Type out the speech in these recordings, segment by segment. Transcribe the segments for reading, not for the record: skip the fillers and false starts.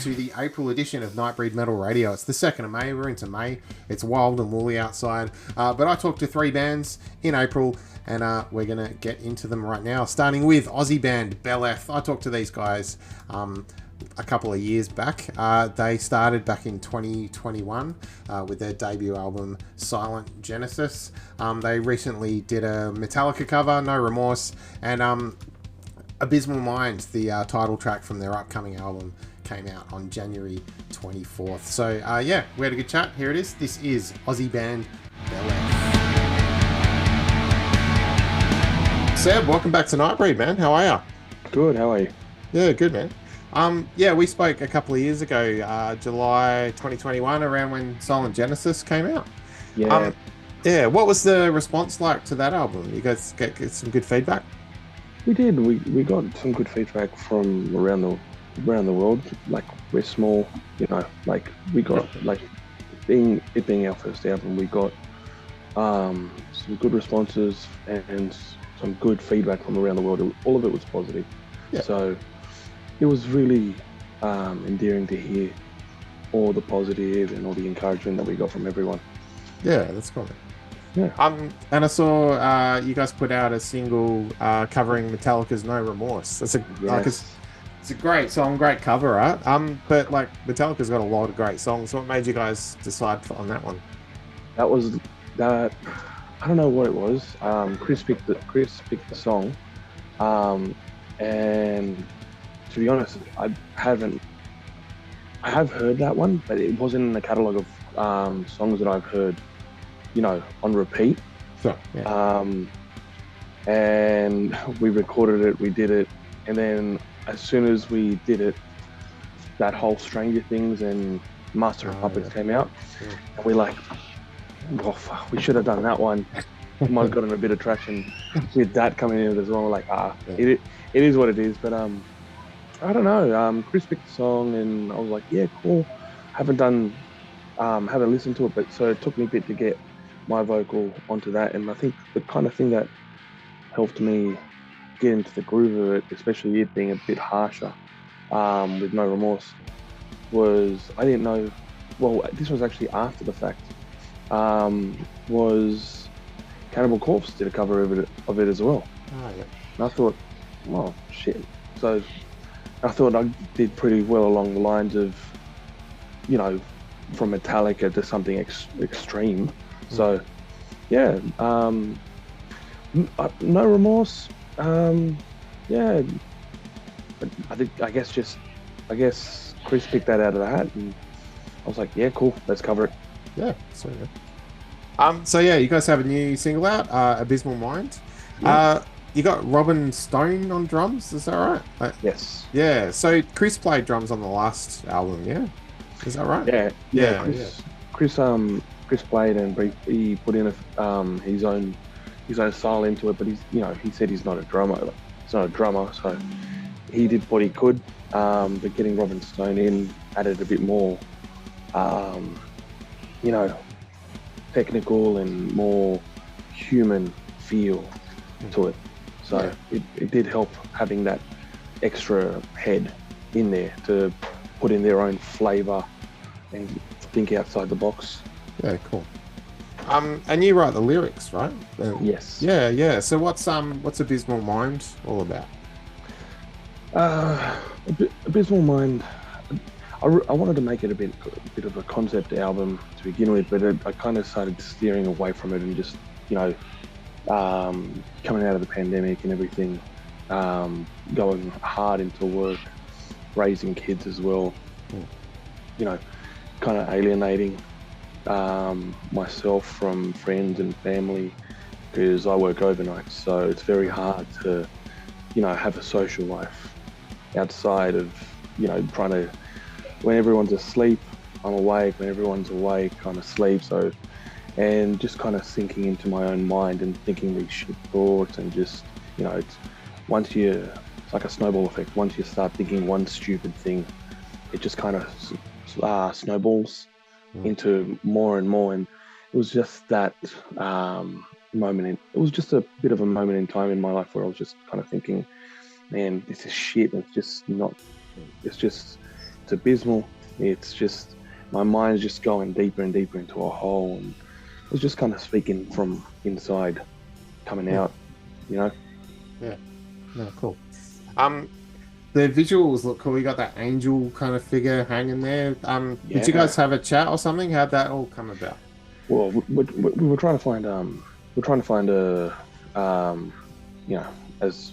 to the April edition of Nightbreed Metal Radio. It's the 2nd of May. We're into May. It's wild and woolly outside. But I talked to 3 bands in April, and we're going to get into them right now. Starting with Aussie band Beleth. I talked to these guys a couple of years back. They started back in 2021 with their debut album Silent Genesis. They recently did a Metallica cover, No Remorse, and Abysmal Mind, the title track from their upcoming album, came out on January 24th. So yeah, we had a good chat. Here it is. This is Aussie band Beleth. Seb, welcome back to Nightbreed, man. How are you? Good, how are you? Yeah, good, man. Yeah, we spoke a couple of years ago, July 2021, around when Silent Genesis came out. Yeah. Yeah, what was the response like to that album? You guys get some good feedback? We did. We got some good feedback from around the world. Like, we're small, like we got being our first album, we got some good responses and some good feedback from around the world. All of it was positive. Yeah. So it was really endearing to hear all the positive and all the encouragement that we got from everyone. Yeah, that's cool. Yeah. And I saw you guys put out a single covering Metallica's No Remorse. That's it's a great song, great cover art. But like Metallica's got a lot of great songs. What made you guys decide on that one? That was that. I don't know what it was. Chris picked the song, and to be honest, I have heard that one, but it wasn't in the catalogue of songs that I've heard, on repeat. Sure. Yeah. And we recorded it, we did it, and then as soon as we did it, that whole Stranger Things and Master of Puppets came out, and we're like, oh, fuck, we should have done that one. We might have gotten a bit of traction with that coming in as well. We're like, it is what it is. But I don't know. Chris picked the song, and I was like, yeah, cool. Haven't listened to it, but so it took me a bit to get my vocal onto that. And I think the kind of thing that helped me get into the groove of it, especially it being a bit harsher with No Remorse, was I didn't know. Well, this was actually after the fact. Was Cannibal Corpse did a cover of it as well. Oh, yeah. And I thought, well, shit. So I thought I did pretty well along the lines of, from Metallica to something extreme. So, yeah. No Remorse. Yeah. But I guess Chris picked that out of the hat, and I was like, yeah, cool. Let's cover it. Yeah, sweet. So yeah, you guys have a new single out, Abysmal Mind. Yeah. You got Robin Stone on drums, is that right? Yes. Yeah, so Chris played drums on the last album, yeah? Is that right? Yeah. Chris played, and he put in his own style into it, but he said he's not a drummer. He's not a drummer, so he did what he could. But getting Robin Stone in added a bit more, technical and more human feel to it. So it did help having that extra head in there to put in their own flavour and think outside the box. Yeah, cool. And you write the lyrics, right? Yes. Yeah. So what's Abysmal Mind all about? Abysmal Mind. I wanted to make it a bit of a concept album to begin with, but I kind of started steering away from it and just, coming out of the pandemic and everything, going hard into work, raising kids as well, kind of alienating myself from friends and family because I work overnight, so it's very hard to, have a social life outside of, trying to. When everyone's asleep, I'm awake. When everyone's awake, I'm asleep. So, and just kind of sinking into my own mind and thinking these shit thoughts and just, it's like a snowball effect. Once you start thinking one stupid thing, it just kind of snowballs into more and more. And it was just that it was just a bit of a moment in time in my life where I was just kind of thinking, man, this is shit. It's just it's abysmal. It's just my mind's just going deeper and deeper into a hole, and I was just kind of speaking from inside, coming out, you know. Yeah. No, cool. The visuals look cool. You got that angel kind of figure hanging there. Did you guys have a chat or something? How'd that all come about? Well, we were trying to find a you know, as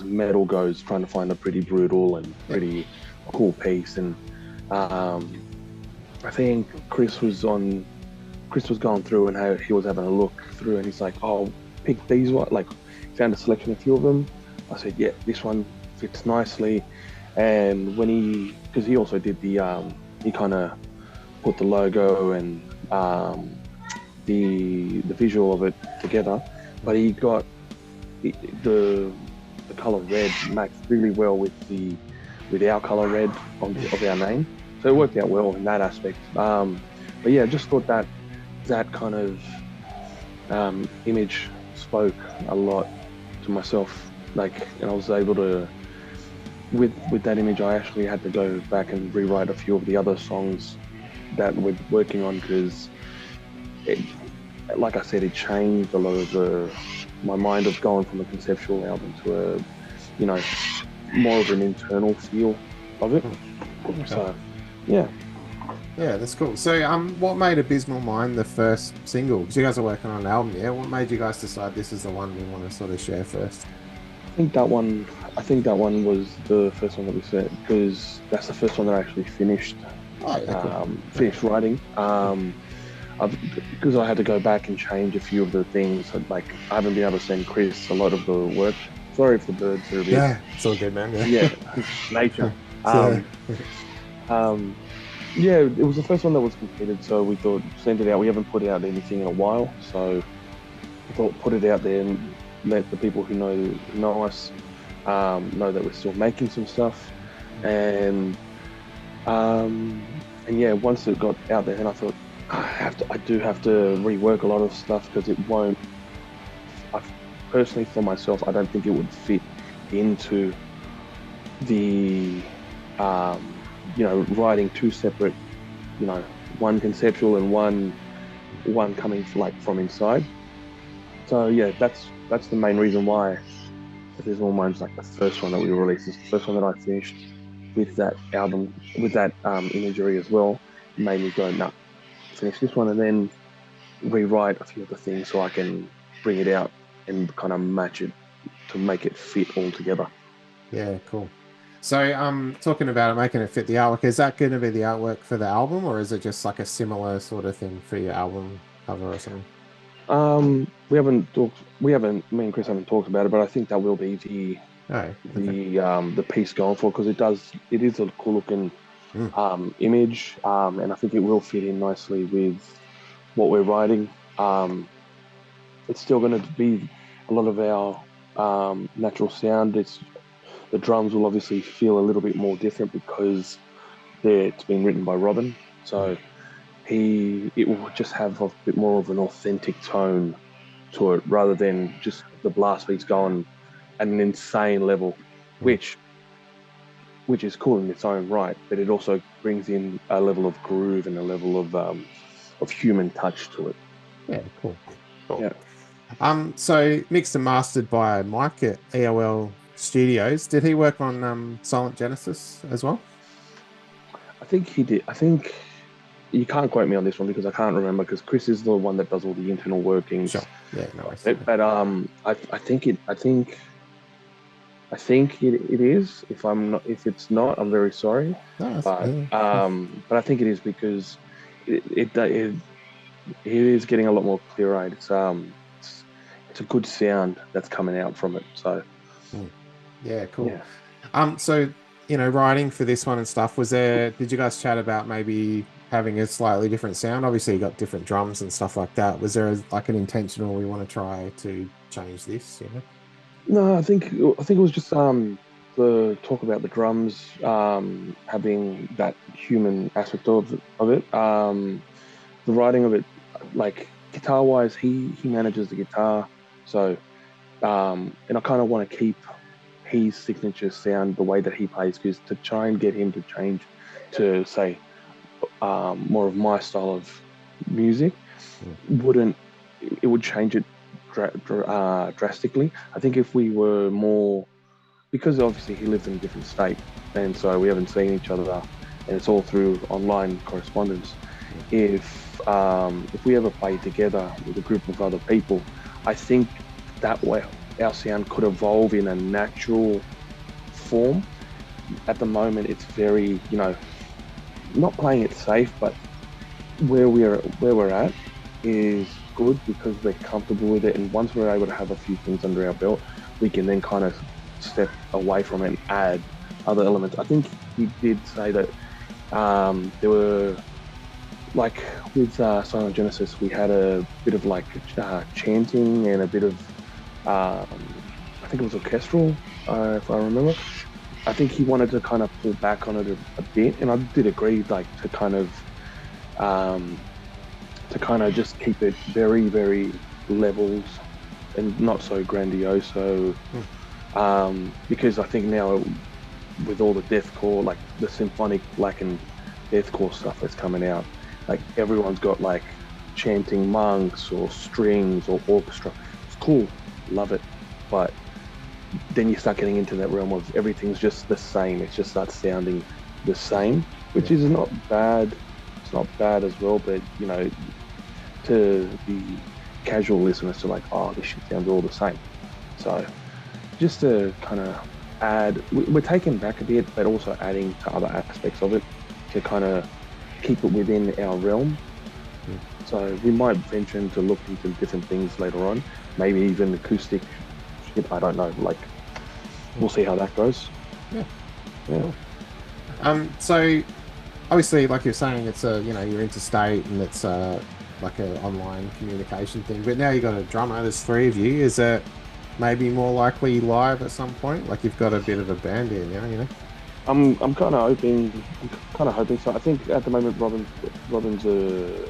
metal goes, trying to find a pretty brutal and pretty cool piece. And I think Chris was going through and how he was having a look through, and he's like, "Oh, pick these one." Like, found a selection, a few of them. I said, "Yeah, this one fits nicely." And because he also did the he kind of put the logo and the visual of it together, but he got the color red matched really well with our color red of our name, so it worked out well in that aspect. But yeah, just thought that kind of image spoke a lot to myself, like, and I was able to, with that image, I actually had to go back and rewrite a few of the other songs that we're working on, because like I said, it changed a lot of my mind of going from a conceptual album to a, you know, more of an internal feel of it. Okay. So, yeah. Yeah, that's cool. So, what made Abysmal Mind the first single? Because you guys are working on an album, yeah? What made you guys decide this is the one we want to sort of share first? I think that one was the first one that we said, because that's the first one that I actually finished. Oh, yeah, cool. Finished writing. Because I had to go back and change a few of the things. Like, I haven't been able to send Chris a lot of the work. Sorry if the birds are a bit. Yeah, it's all good, man. Yeah, nature. Yeah, it was the first one that was completed, so we thought, send it out. We haven't put out anything in a while, so we thought, put it out there and let the people who know us know that we're still making some stuff. And yeah, once it got out there, then I thought, I do have to rework a lot of stuff, because it won't. Personally, for myself, I don't think it would fit into the writing two separate, one conceptual and one coming like from inside. So yeah, that's the main reason why Abysmal Mind's like the first one that we released. It's the first one that I finished with that album, with that imagery as well. It made me go, nah, finish this one and then rewrite a few of the things so I can bring it out and kind of match it to make it fit all together. Yeah, cool. So, talking about it, making it fit the artwork, is that going to be the artwork for the album, or is it just like a similar sort of thing for your album cover or something? Me and Chris haven't talked about it, but I think that will be the piece going for, because it is a cool looking image, and I think it will fit in nicely with what we're writing. It's still going to be a lot of our natural sound. The drums will obviously feel a little bit more different because it's been written by Robin, so it will just have a bit more of an authentic tone to it, rather than just the blast beats going at an insane level, which is cool in its own right, but it also brings in a level of groove and a level of human touch to it. Yeah, cool. Yeah. So mixed and mastered by Mike at EOL Studios. Did he work on Silent Genesis as well? I think he did. I think you can't quote me on this one because I can't remember, because Chris is the one that does all the internal workings. Sure. Yeah, no worries. But I think it is. If it's not, I'm very sorry. No, but I think it is, because it is getting a lot more clear-eyed. It's a good sound that's coming out from it. So yeah, cool. Yeah. So writing for this one and stuff, did you guys chat about maybe having a slightly different sound? Obviously you got different drums and stuff like that. Was there an intentional, we want to try to change this? No, I think it was just the talk about the drums having that human aspect of it. The writing of it, like guitar wise, he manages the guitar, so and I kind of want to keep his signature sound, the way that he plays, because to try and get him to change to say more of my style of music it would change it drastically. I think if we were more, because obviously he lives in a different state, and so we haven't seen each other, and it's all through online correspondence. If we ever played together with a group of other people, I think that way our sound could evolve in a natural form. At the moment, it's very, not playing it safe, but where we're at is good because we're comfortable with it, and once we're able to have a few things under our belt, we can then kind of step away from it and add other elements. I think he did say that there were, like with Silent Genesis, we had a bit of like chanting and a bit of I think it was orchestral, if I remember. I think he wanted to kind of pull back on it a bit, and I did agree, like to kind of just keep it very, very levels and not so grandiose. Because I think now with all the deathcore, like the symphonic black and deathcore stuff that's coming out, like everyone's got like chanting monks or strings or orchestra. It's cool, love it, but then you start getting into that realm of everything's just the same. It just starts sounding the same, which is not bad. It's not bad as well, but to the casual listeners to like, oh, this shit sounds all the same. So just to kind of add, we're taking back a bit, but also adding to other aspects of it to kind of keep it within our realm. So we might venture into look into different things later on, maybe even acoustic shit, I don't know, like we'll see how that goes. Yeah. So obviously, like you're saying, it's you're interstate and it's like an online communication thing, but now you've got a drummer, there's three of you. Is it maybe more likely live at some point? Like you've got a bit of a band here now, I'm kind of hoping so. I think at the moment Robin's a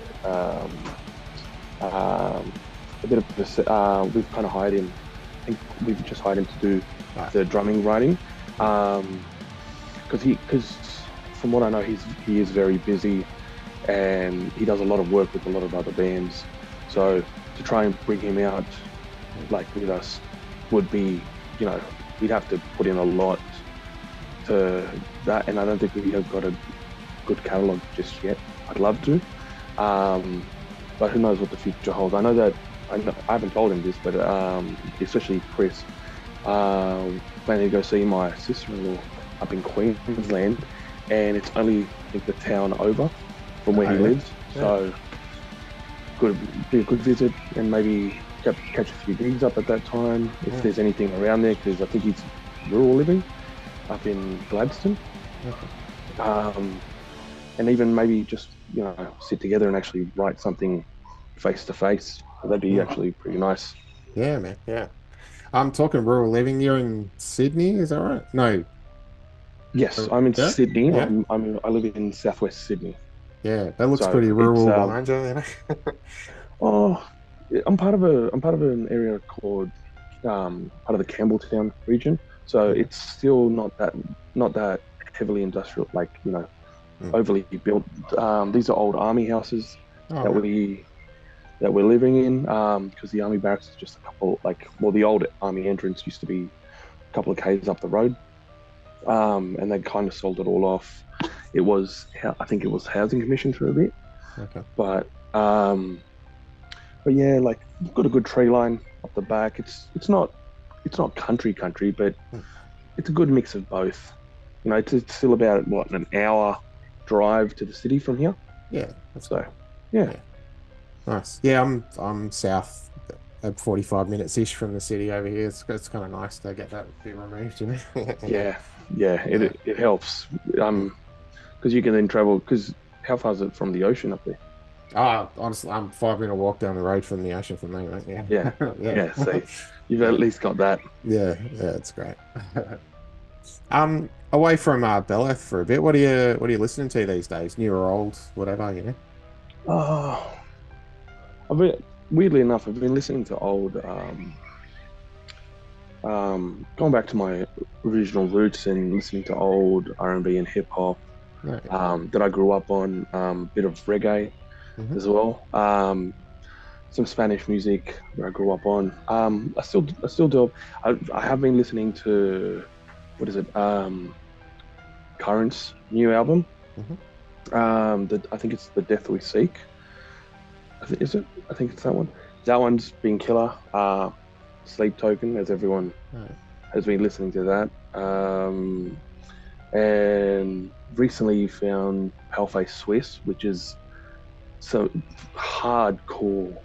bit of we've kind of hired him. I think we've just hired him to do the drumming writing, because from what I know he is very busy and he does a lot of work with a lot of other bands. So to try and bring him out like with us would be, we'd have to put in a lot to that, and I don't think we have got a good catalogue just yet. I'd love to, but who knows what the future holds. I haven't told him this, but especially Chris, planning to go see my sister-in-law up in Queensland, and it's only, I think, the town over from where he lives. Yeah. So be a good visit, and maybe catch a few gigs up at that time if there's anything around there, because I think he's rural living up in Gladstone. And even maybe just sit together and actually write something face to face. That'd be actually pretty nice. Yeah, man. Yeah. I'm talking rural living. You're in Sydney, is that right? No. Yes, I'm in Sydney. Yeah. I live in southwest Sydney. Yeah, that looks pretty rural behind you. Oh, I'm part of an area called part of the Campbelltown region. So it's still not that heavily industrial, like overly built. These are old army houses that we're living in, because the army barracks is just a couple, the old army entrance used to be a couple of k's up the road, and they kind of sold it all off. I think it was housing commission for a bit. Okay. But yeah, like we've got a good tree line up the back. It's not country, but it's a good mix of both. It's still about an hour drive to the city from here. Yeah, that's so. Yeah. Nice. Yeah, I'm south at 45 minutes ish from the city over here. It's kind of nice to get that bit removed, Yeah. It helps. Because you can then travel. Because how far is it from the ocean up there? Honestly, I'm 5-minute walk down the road from the ocean for me, right? Yeah. Yeah. So you've at least got that. Yeah, it's great. Away from Beleth for a bit, what are you listening to these days? New or old, whatever, Weirdly enough, I've been listening to old going back to my original roots and listening to old R&B and hip hop Yeah. that I grew up on, bit of reggae Hmm. as well. Some Spanish music that I grew up on. I still do. I have been listening to what is it? Current's new album. Hmm. I think it's The Death We Seek. Is it? I think it's that one. That one's been killer. Sleep Token, as everyone Right. has been listening to that. And recently found Paleface Swiss, which is so hardcore,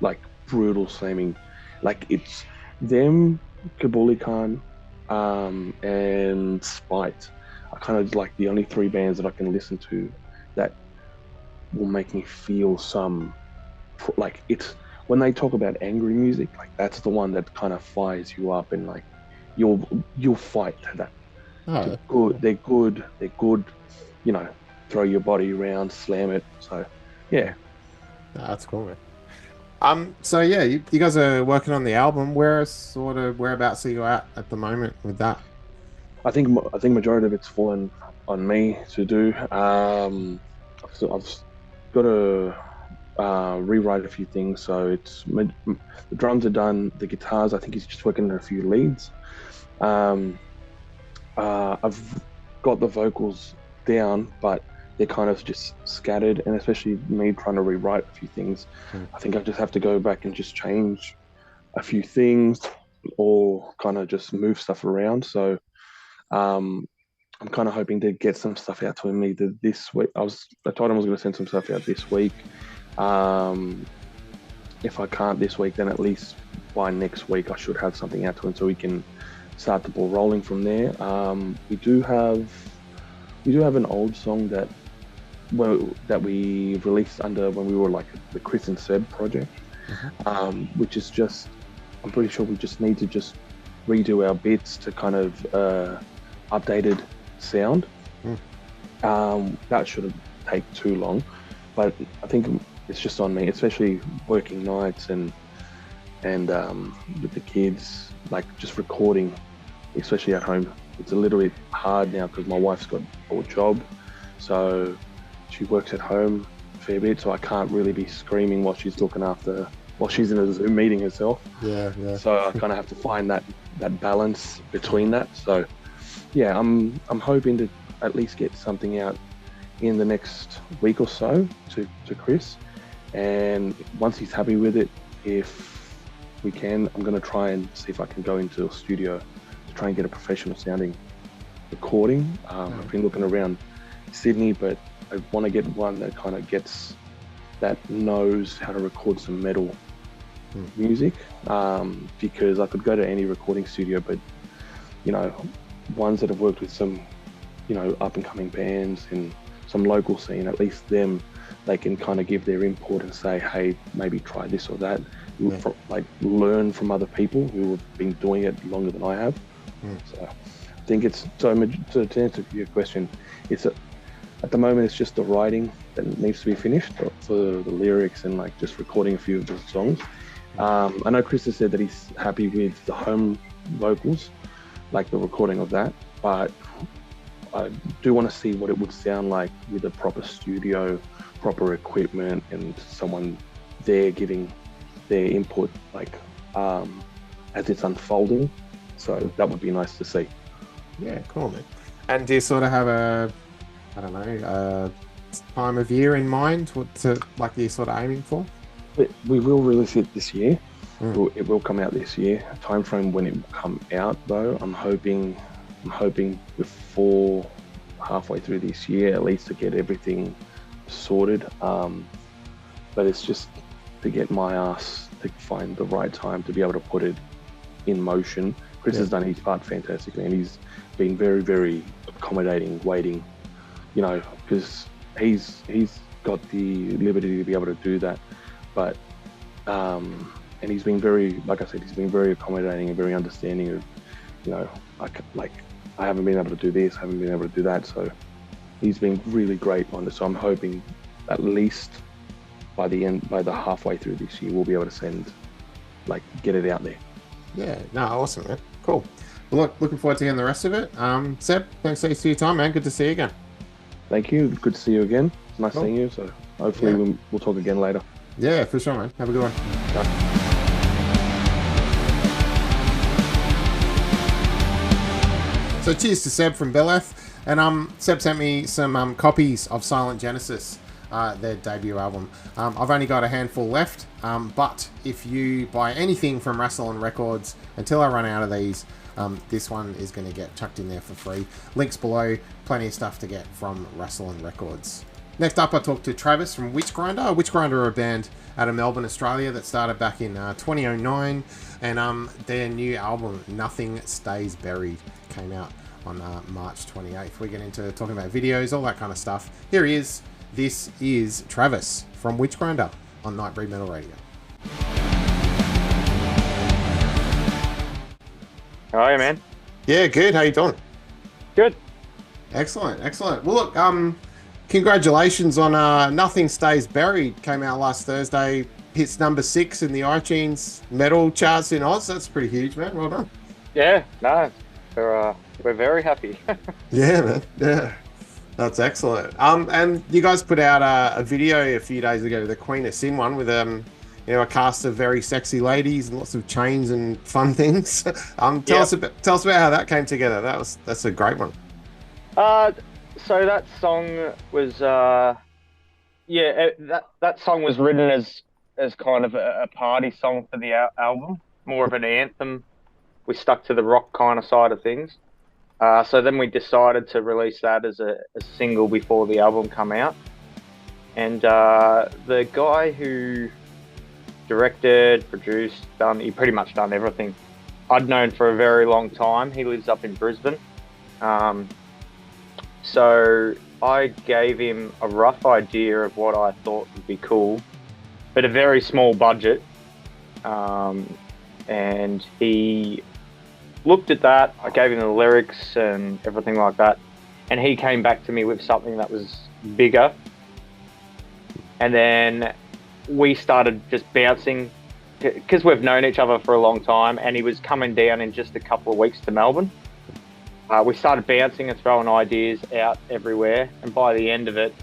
like brutal slamming. Like it's them, Kabuli Khan, and Spite are kind of like the only three bands that I can listen to that will make me feel some like it's when they talk about angry music, like that's the one that kind of fires you up and like you'll fight that. Oh, They're good, you know, throw your body around, slam it. So yeah. that's cool, man. So yeah, you guys are working on the album. Whereabouts are you at the moment with that? I think majority of it's fallen on me to do. I've got to rewrite a few things. So the drums are done. The guitars, I think he's just working on a few leads. Um, I've got the vocals down, but they're kind of just scattered. And especially me trying to rewrite a few things, Hmm. I think I just have to go back and just change a few things or kind of just move stuff around. So um, I'm kind of hoping to get some stuff out to him either this week. I told him I was going to send some stuff out this week. Um, if I can't this week, then at least by next week I should have something out to him so we can start the ball rolling from there. We do have an old song that we released under when we were like the Chris and Seb project, Hmm. which is just I'm pretty sure we just need to just redo our bits to kind of updated sound. Hmm. That shouldn't take too long, but I think it's just on me, especially working nights and with the kids, like just recording, especially at home. It's a little bit hard now because my wife's got a job, so she works at home a fair bit, so I can't really be screaming while she's in a Zoom meeting herself. Yeah, yeah. So I kind of have to find that balance between that. So yeah, I'm hoping to at least get something out in the next week or so to Chris, and once he's happy with it, if we can, I'm going to try and see if I can go into a studio to try and get a professional sounding recording. I've been looking around Sydney, but I want to get one that knows how to record some metal music, because I could go to any recording studio, but ones that have worked with some up and coming bands and some local scene, at least they can kind of give their input and say, hey, maybe try this or that. Yeah. Like learn from other people who have been doing it longer than I have. So I think it's to answer your question, at the moment it's just the writing that needs to be finished for the lyrics and like just recording a few of the songs. I know Chris has said that he's happy with the home vocals, like the recording of that, but I do want to see what it would sound like with a proper studio, proper equipment, and someone there giving their input, like as it's unfolding. So that would be nice to see. Yeah, cool, man. And do you sort of have I don't know, time of year in mind? You're sort of aiming for? We will release it this year. Mm. It will come out this year. Time frame when it will come out, though, I'm hoping before halfway through this year, at least, to get everything sorted. But it's just to get my ass to find the right time to be able to put it in motion. Chris has done his part fantastically, and he's been very, very accommodating, waiting, because he's got the liberty to be able to do that. But and he's been very, like I said, he's been very accommodating and very understanding of, like I haven't been able to do this, I haven't been able to do that. So he's been really great on this. So I'm hoping at least by the halfway through this year, we'll be able to get it out there. Yeah, no, awesome, man. Cool. Well, look, looking forward to hearing the rest of it. Seb, thanks for your time, man. Good to see you again. Thank you. Good to see you again. Nice Cool. seeing you. So hopefully we'll talk again later. Yeah, for sure, man. Have a good one. So cheers to Seb from Beleth. And Seb sent me some copies of Silent Genesis, their debut album. I've only got a handful left, but if you buy anything from Rassilon Records until I run out of these, this one is going to get chucked in there for free. Links below, plenty of stuff to get from Rassilon Records. Next up, I talked to Travis from Witchgrinder. Witchgrinder are a band out of Melbourne, Australia that started back in 2009, and their new album, Nothing Stays Buried, came out on March 28th. We get into talking about videos, all that kind of stuff. Here he is. This is Travis from Witchgrinder on Nightbreed Metal Radio. How are you, man? Yeah, good. How you doing? Good. Excellent, excellent. Well, look, congratulations on Nothing Stays Buried. Came out last Thursday. Hits number 6 in the iTunes metal charts in Oz. That's pretty huge, man. Well done. Yeah, no, we're very happy. Yeah, man. Yeah, that's excellent. And you guys put out a video a few days ago, the Queen of Sin one, with a cast of very sexy ladies and lots of chains and fun things. Tell us about how that came together. That's a great one. So that song was that song was written as kind of a party song for the album, more of an anthem. We stuck to the rock kind of side of things. So then we decided to release that as a single before the album come out. And the guy who directed, produced, he pretty much done everything. I'd known for a very long time. He lives up in Brisbane. So I gave him a rough idea of what I thought would be cool, but a very small budget. And he looked at that. I gave him the lyrics and everything like that. And he came back to me with something that was bigger. And then we started just bouncing, because we've known each other for a long time, and he was coming down in just a couple of weeks to Melbourne. We started bouncing and throwing ideas out everywhere, and by the end of it,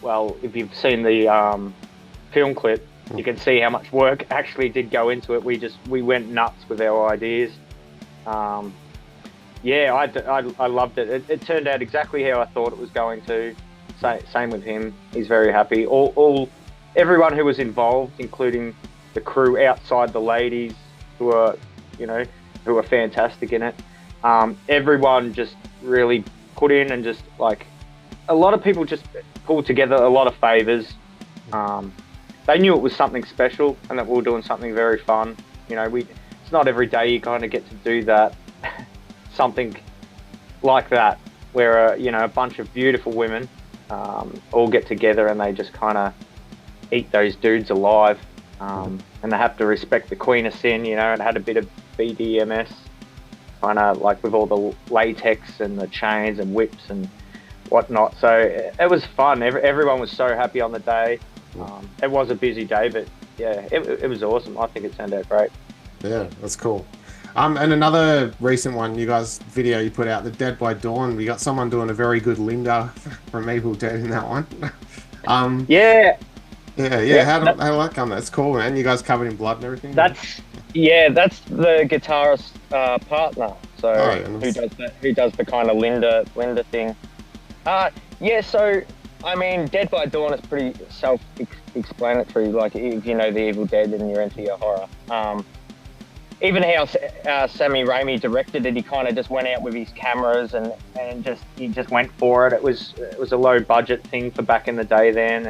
well, if you've seen the film clip, you can see how much work actually did go into it. We went nuts with our ideas. I loved it. It turned out exactly how I thought it was going to. Same with him. He's very happy. Everyone who was involved, including the crew outside the ladies, who are fantastic in it. Everyone just really put in, and just like a lot of people just pulled together a lot of favors. They knew it was something special and that we were doing something very fun. It's not every day you kind of get to do that, something like that, where a bunch of beautiful women all get together and they just kind of eat those dudes alive, and they have to respect the Queen of Sin. It had a bit of BDMS, kind of like with all the latex and the chains and whips and whatnot. So it was fun. Everyone was so happy on the day. It was a busy day, but yeah, it was awesome. I think it turned out great. Yeah, that's cool. And another recent one, video you put out, the Dead by Dawn. We got someone doing a very good Linda from Evil Dead in that one. Yeah. How did that come? That's cool, man. You guys covered in blood and everything. That's the guitarist partner. So who does the kind of Linda thing. So I mean, Dead by Dawn is pretty self-explanatory. Like, if you know the Evil Dead and you're into your horror. Even how Sammy Raimi directed it, he kind of just went out with his cameras and he just went for it. It was a low budget thing for back in the day then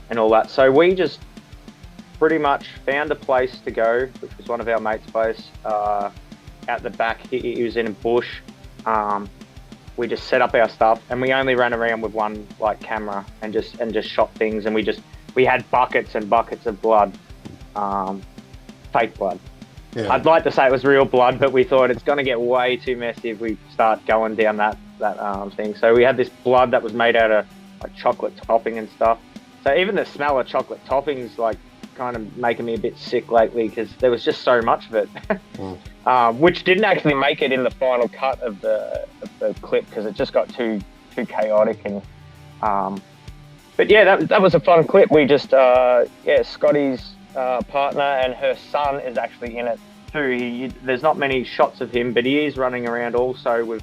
and all that. So we just pretty much found a place to go, which was one of our mates' place out the back. He was in a bush. We just set up our stuff, and we only ran around with one camera and just shot things. And we had buckets and buckets of blood, fake blood. Yeah. I'd like to say it was real blood, but we thought it's going to get way too messy if we start going down that thing. So we had this blood that was made out of chocolate topping and stuff. So even the smell of chocolate toppings kind of making me a bit sick lately, because there was just so much of it. which didn't actually make it in the final cut of the clip because it just got too chaotic. And but yeah, that was a fun clip. We just Scotty's partner and her son is actually in it too. There's not many shots of him, but he is running around also with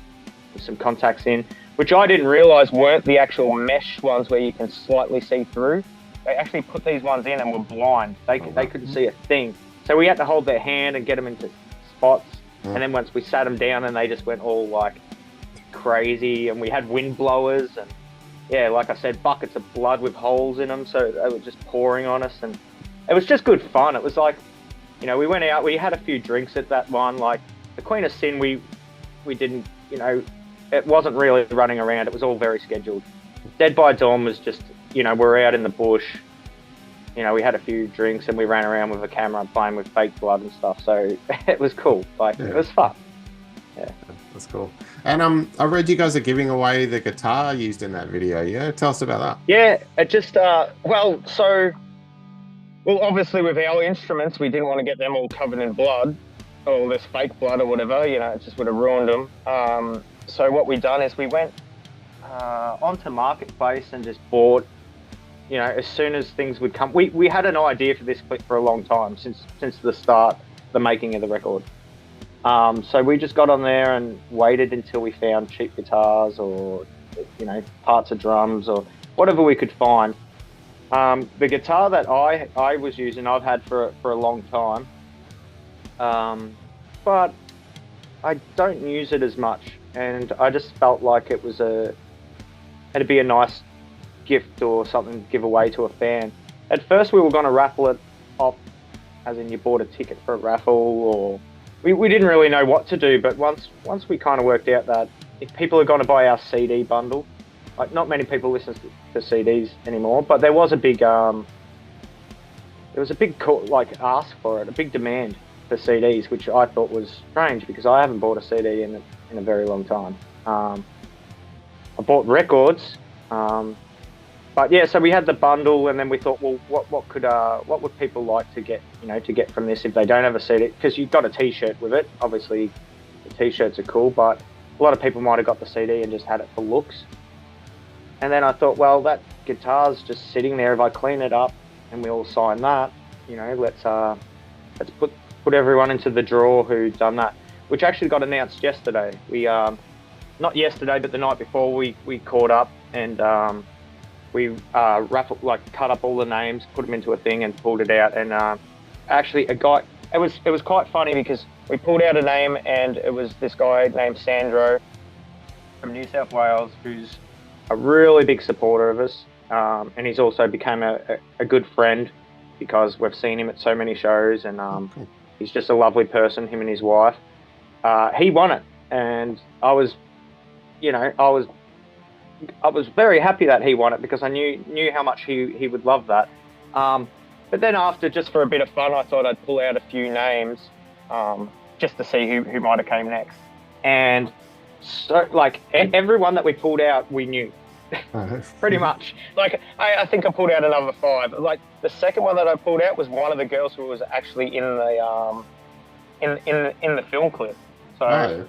some contacts in, which I didn't realise weren't the actual mesh ones where you can slightly see through. They actually put these ones in and were blind. They couldn't see a thing. So we had to hold their hand and get them into spots. And then once we sat them down, and they just went all like crazy. And we had wind blowers and yeah, like I said, buckets of blood with holes in them. So they were just pouring on us, and it was just good fun. It was like, you know, we went out, we had a few drinks at that one. Like the Queen of Sin, we didn't, you know, it wasn't really running around. It was all very scheduled. Dead by Dawn was just, you know, we're out in the bush. You know, we had a few drinks and we ran around with a camera playing with fake blood and stuff. So it was cool. Like, it was fun. Yeah. That's cool. And I read you guys are giving away the guitar used in that video. Yeah, tell us about that. Yeah, it just, well, obviously with our instruments, we didn't want to get them all covered in blood or this fake blood or whatever, you know, it just would have ruined them. So what we done is we went onto Marketplace and just bought, you know, as soon as things would come. We had an idea for this clip for a long time, since the start, the making of the record. So we just got on there and waited until we found cheap guitars or, you know, parts of drums or whatever we could find. The guitar that I was using, I've had for a long time, but I don't use it as much, and I just felt like it was it'd be a nice gift or something to give away to a fan. At first we were going to raffle it off, as in you bought a ticket for a raffle, or we didn't really know what to do, but once we kind of worked out that if people are going to buy our CD bundle, like not many people listen to CDs anymore, but there was a big like ask for it, a big demand for CDs, which I thought was strange because I haven't bought a CD in a very long time. I bought records, but yeah, so we had the bundle, and then we thought, well, what would people like to get, you know, to get from this if they don't have a CD? Because you've got a T-shirt with it. Obviously, the T-shirts are cool, but a lot of people might have got the CD and just had it for looks. And then I thought, well, that guitar's just sitting there. If I clean it up and we all sign that, you know, let's put everyone into the draw who done that, which actually got announced yesterday. We not yesterday, but the night before, we caught up and we raffled, like cut up all the names, put them into a thing, and pulled it out. And actually, a guy. It was quite funny because we pulled out a name, and it was this guy named Sandro from New South Wales, who's a really big supporter of us, and he's also become a good friend because we've seen him at so many shows, and he's just a lovely person, him and his wife. He won it, and I was very happy that he won it because I knew how much he would love that. But then after, just for a bit of fun, I thought I'd pull out a few names just to see who might have came next. And so, like, everyone that we pulled out, we knew. Pretty much. Like, I think I pulled out another 5. Like, the second one that I pulled out was one of the girls who was actually in the in the film clip. So I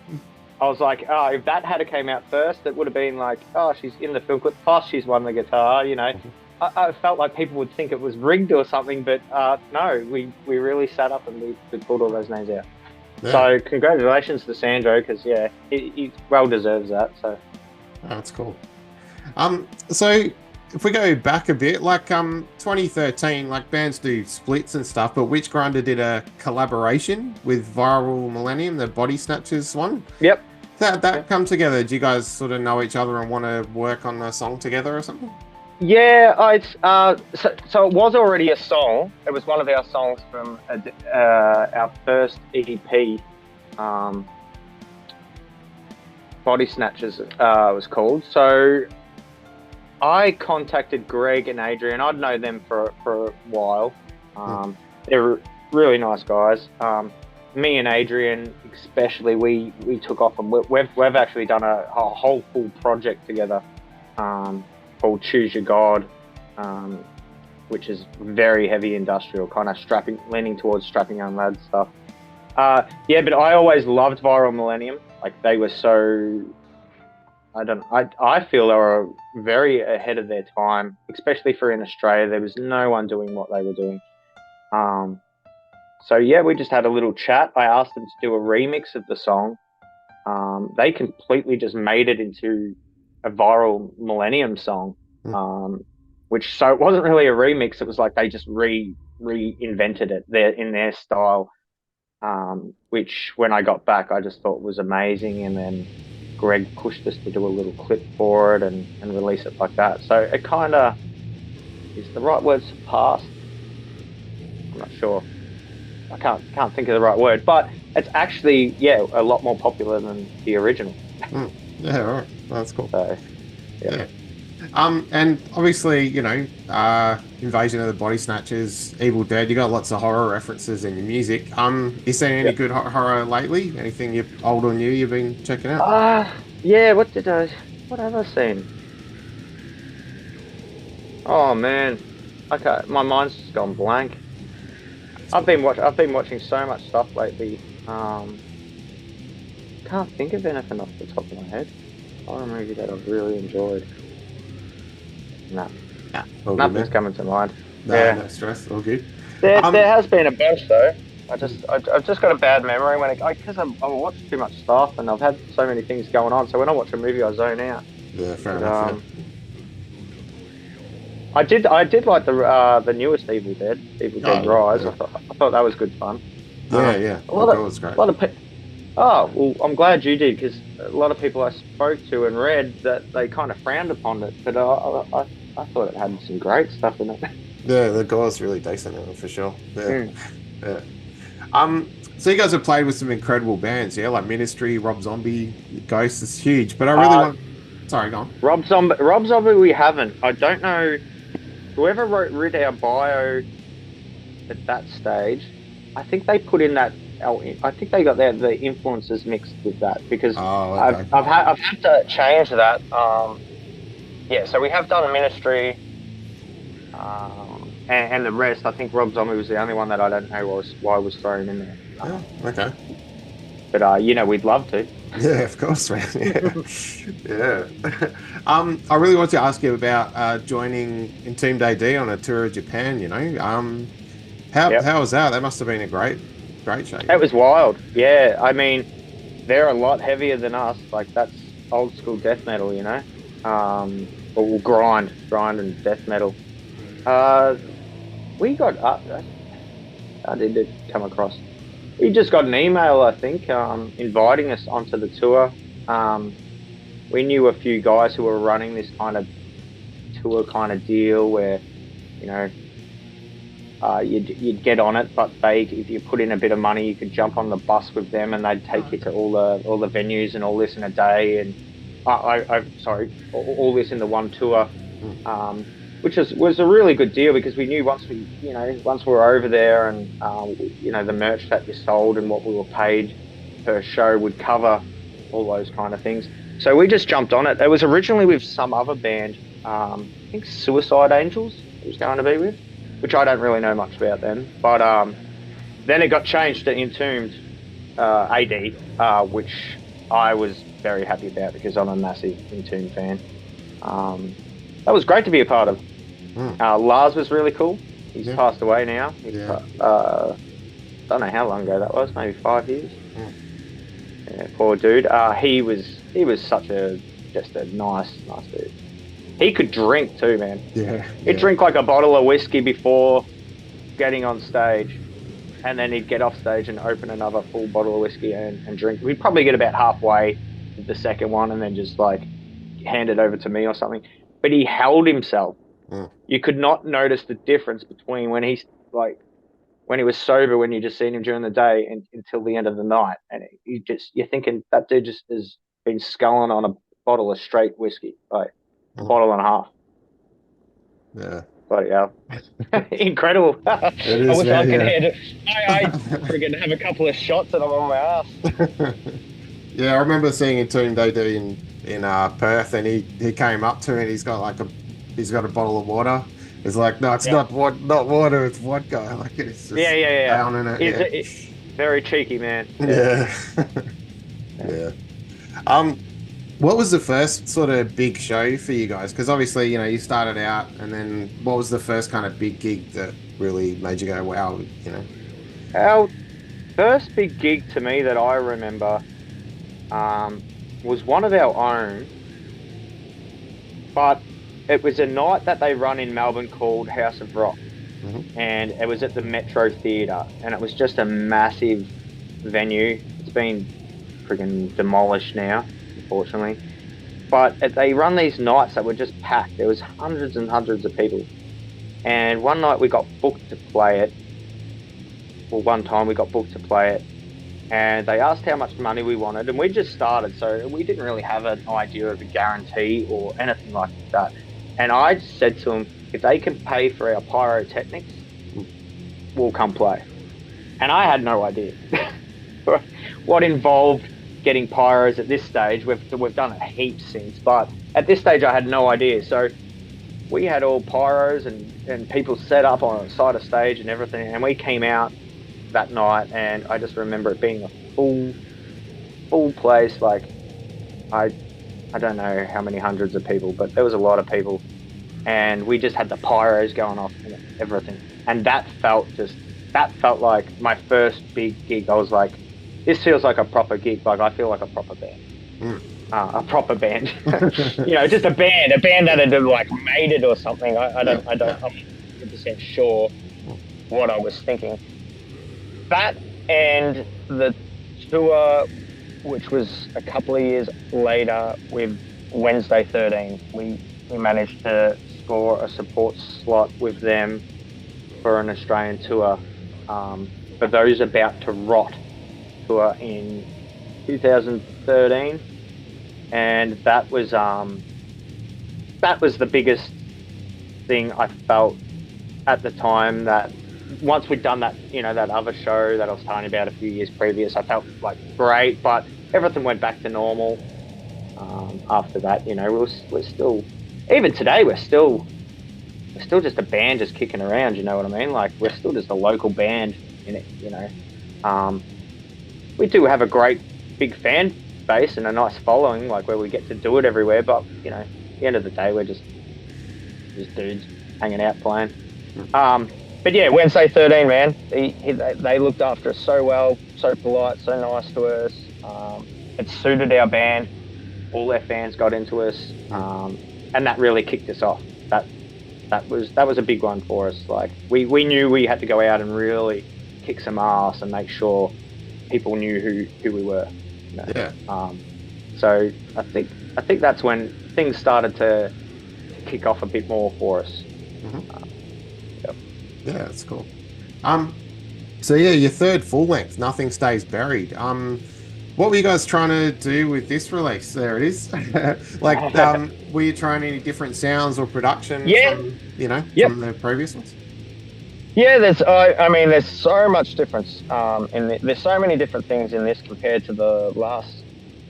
was like, oh, if that had came out first, it would have been like, oh, she's in the film clip, plus she's won the guitar, you know. I felt like people would think it was rigged or something, but no, we really sat up and we pulled all those names out. Yeah. So congratulations to Sandro, because yeah, he well deserves that. So that's cool. So if we go back a bit, like 2013, like bands do splits and stuff, but Witchgrinder did a collaboration with Viral Millennium, the Body Snatchers one. Yep. That come together? Do you guys sort of know each other and want to work on a song together or something? Yeah, so it was already a song. It was one of our songs from our first EP. Body Snatchers was called. So I contacted Greg and Adrian. I'd known them for a while. They're really nice guys. Me and Adrian especially, we took off, and we've actually done a whole full project together called Choose Your God, which is very heavy industrial, kind of leaning towards strapping young lads stuff. Yeah, but I always loved Viral Millennium. Like they were so. I feel they were very ahead of their time, especially for in Australia. There was no one doing what they were doing. So yeah, we just had a little chat. I asked them to do a remix of the song. They completely just made it into a Viral Millennium song, which so it wasn't really a remix. It was like they just reinvented it in their style. Which when I got back, I just thought was amazing. And then Greg pushed us to do a little clip for it and release it like that. So it kind of is the right word, surpassed. I'm not sure. I can't think of the right word, but it's actually a lot more popular than the original. Yeah, all right, that's cool. So, yeah. And obviously, you know, Invasion of the Body Snatchers, Evil Dead. You got lots of horror references in your music. You seen any good horror lately? Anything old or new you've been checking out? Yeah. What have I seen? Oh man, okay, my mind's just gone blank. I've been watching so much stuff lately. Can't think of anything off the top of my head. Horror movie that I've really enjoyed. No, nothing's coming to mind. No stress. All good. There has been a bunch though. I've just got a bad memory because I watch too much stuff and I've had so many things going on. So when I watch a movie, I zone out. Yeah, fair enough. I did like the newest Evil Dead Rise. Yeah. I thought that was good fun. Yeah. That was great. Well, I'm glad you did, because a lot of people I spoke to and read that they kind of frowned upon it, but I thought it had some great stuff in it. Yeah, the gore's really decent in it for sure. Yeah. Yeah. So you guys have played with some incredible bands, yeah, like Ministry, Rob Zombie, Ghost is huge, but I really want. Sorry, go on. Rob Zombie, we haven't. I don't know. Whoever read our bio at that stage, I think they put in that. I think they got the influences mixed with that, because okay. I've had to change that. So we have done a Ministry, and the rest. I think Rob Zombie was the only one that I don't know why was thrown in there. Okay. But we'd love to. Yeah, of course, man. Yeah. I really want to ask you about joining Entombed AD on a tour of Japan. You know, how was that? That must have been a great show. It was wild. Yeah, I mean, they're a lot heavier than us. Like, that's old school death metal, you know, or grind and death metal. We got I did come across. We just got an email, I think, inviting us onto the tour. We knew a few guys who were running this kind of tour kind of deal where, you know, you'd get on it, but if you put in a bit of money, you could jump on the bus with them, and they'd take you to all the venues and all this in a day, and all this in the one tour, which was a really good deal, because we knew once we were over there, and you know, the merch that you sold and what we were paid per show would cover all those kind of things. So we just jumped on it. It was originally with some other band, I think Suicide Angels it was going to be with, which I don't really know much about then. But then it got changed to Entombed AD, which I was very happy about, because I'm a massive Entombed fan. That was great to be a part of. Lars was really cool. He's passed away now. Don't know how long ago that was, maybe 5 years. Yeah, poor dude. He was such just a nice dude. He could drink too, man. He'd drink like a bottle of whiskey before getting on stage, and then he'd get off stage and open another full bottle of whiskey and drink. We'd probably get about halfway with the second one and then just like hand it over to me or something. But he held himself. You could not notice the difference between when he was sober, when you just seen him during the day, and until the end of the night. And you're thinking that dude just has been sculling on a bottle of straight whiskey, like a bottle and a half. Yeah. Bloody hell. Incredible. It is, I wish I could yeah. I friggin' have a couple of shots and I'm on my ass. Yeah, I remember seeing Entombed AD in Perth, and he came up to me and he's got a bottle of water. He's like, no, it's not water, it's vodka. Like, it's just down in it. very cheeky, man. Yeah. Yeah. What was the first sort of big show for you guys? Because obviously, you started out, and then what was the first kind of big gig that really made you go, wow? Our first big gig to me that I remember was one of our own, but it was a night that they run in Melbourne called House of Rock. And it was at the Metro Theatre, and it was just a massive venue. It's been friggin' demolished now, unfortunately. But they run these nights that were just packed. There was hundreds and hundreds of people. And one night we got booked to play it. Well, one time we got booked to play it, and they asked how much money we wanted, and we just started, so we didn't really have an idea of a guarantee or anything like that. And I said to them, if they can pay for our pyrotechnics, we'll come play. And I had no idea what involved getting pyros at this stage. We've done it heaps since, but at this stage I had no idea. So we had all pyros and people set up on the side of stage and everything, and we came out that night, and I just remember it being a full place. Like I don't know how many hundreds of people, but there was a lot of people. And we just had the pyros going off and everything. And that felt like my first big gig. I was like, this feels like a proper gig. Like, I feel like a proper band. A proper band. Just a band that had like made it or something. I'm not 100% sure what I was thinking. That and the tour, which was a couple of years later with Wednesday 13, we managed to score a support slot with them for an Australian tour, for those about to rot tour in 2013, and that was the biggest thing I felt at the time. That once we'd done that, that other show that I was telling you about a few years previous, I felt like great, but everything went back to normal. After that, we're still. Even today, we're still just a band just kicking around, you know what I mean? Like, we're still just a local band in it, We do have a great big fan base and a nice following, like, where we get to do it everywhere, but, at the end of the day, we're just dudes hanging out playing. But yeah, Wednesday 13, man, they looked after us so well, so polite, so nice to us. It suited our band. All their fans got into us. And that really kicked us off. That was a big one for us. Like, we knew we had to go out and really kick some ass and make sure people knew who we were. Yeah. So I think that's when things started to kick off a bit more for us. Yep. Yeah, that's cool. So yeah, your third full length, Nothing Stays Buried. What were you guys trying to do with this release? There it is. Were you trying any different sounds or production from the previous ones? Yeah, there's so much difference. There's so many different things in this compared to the last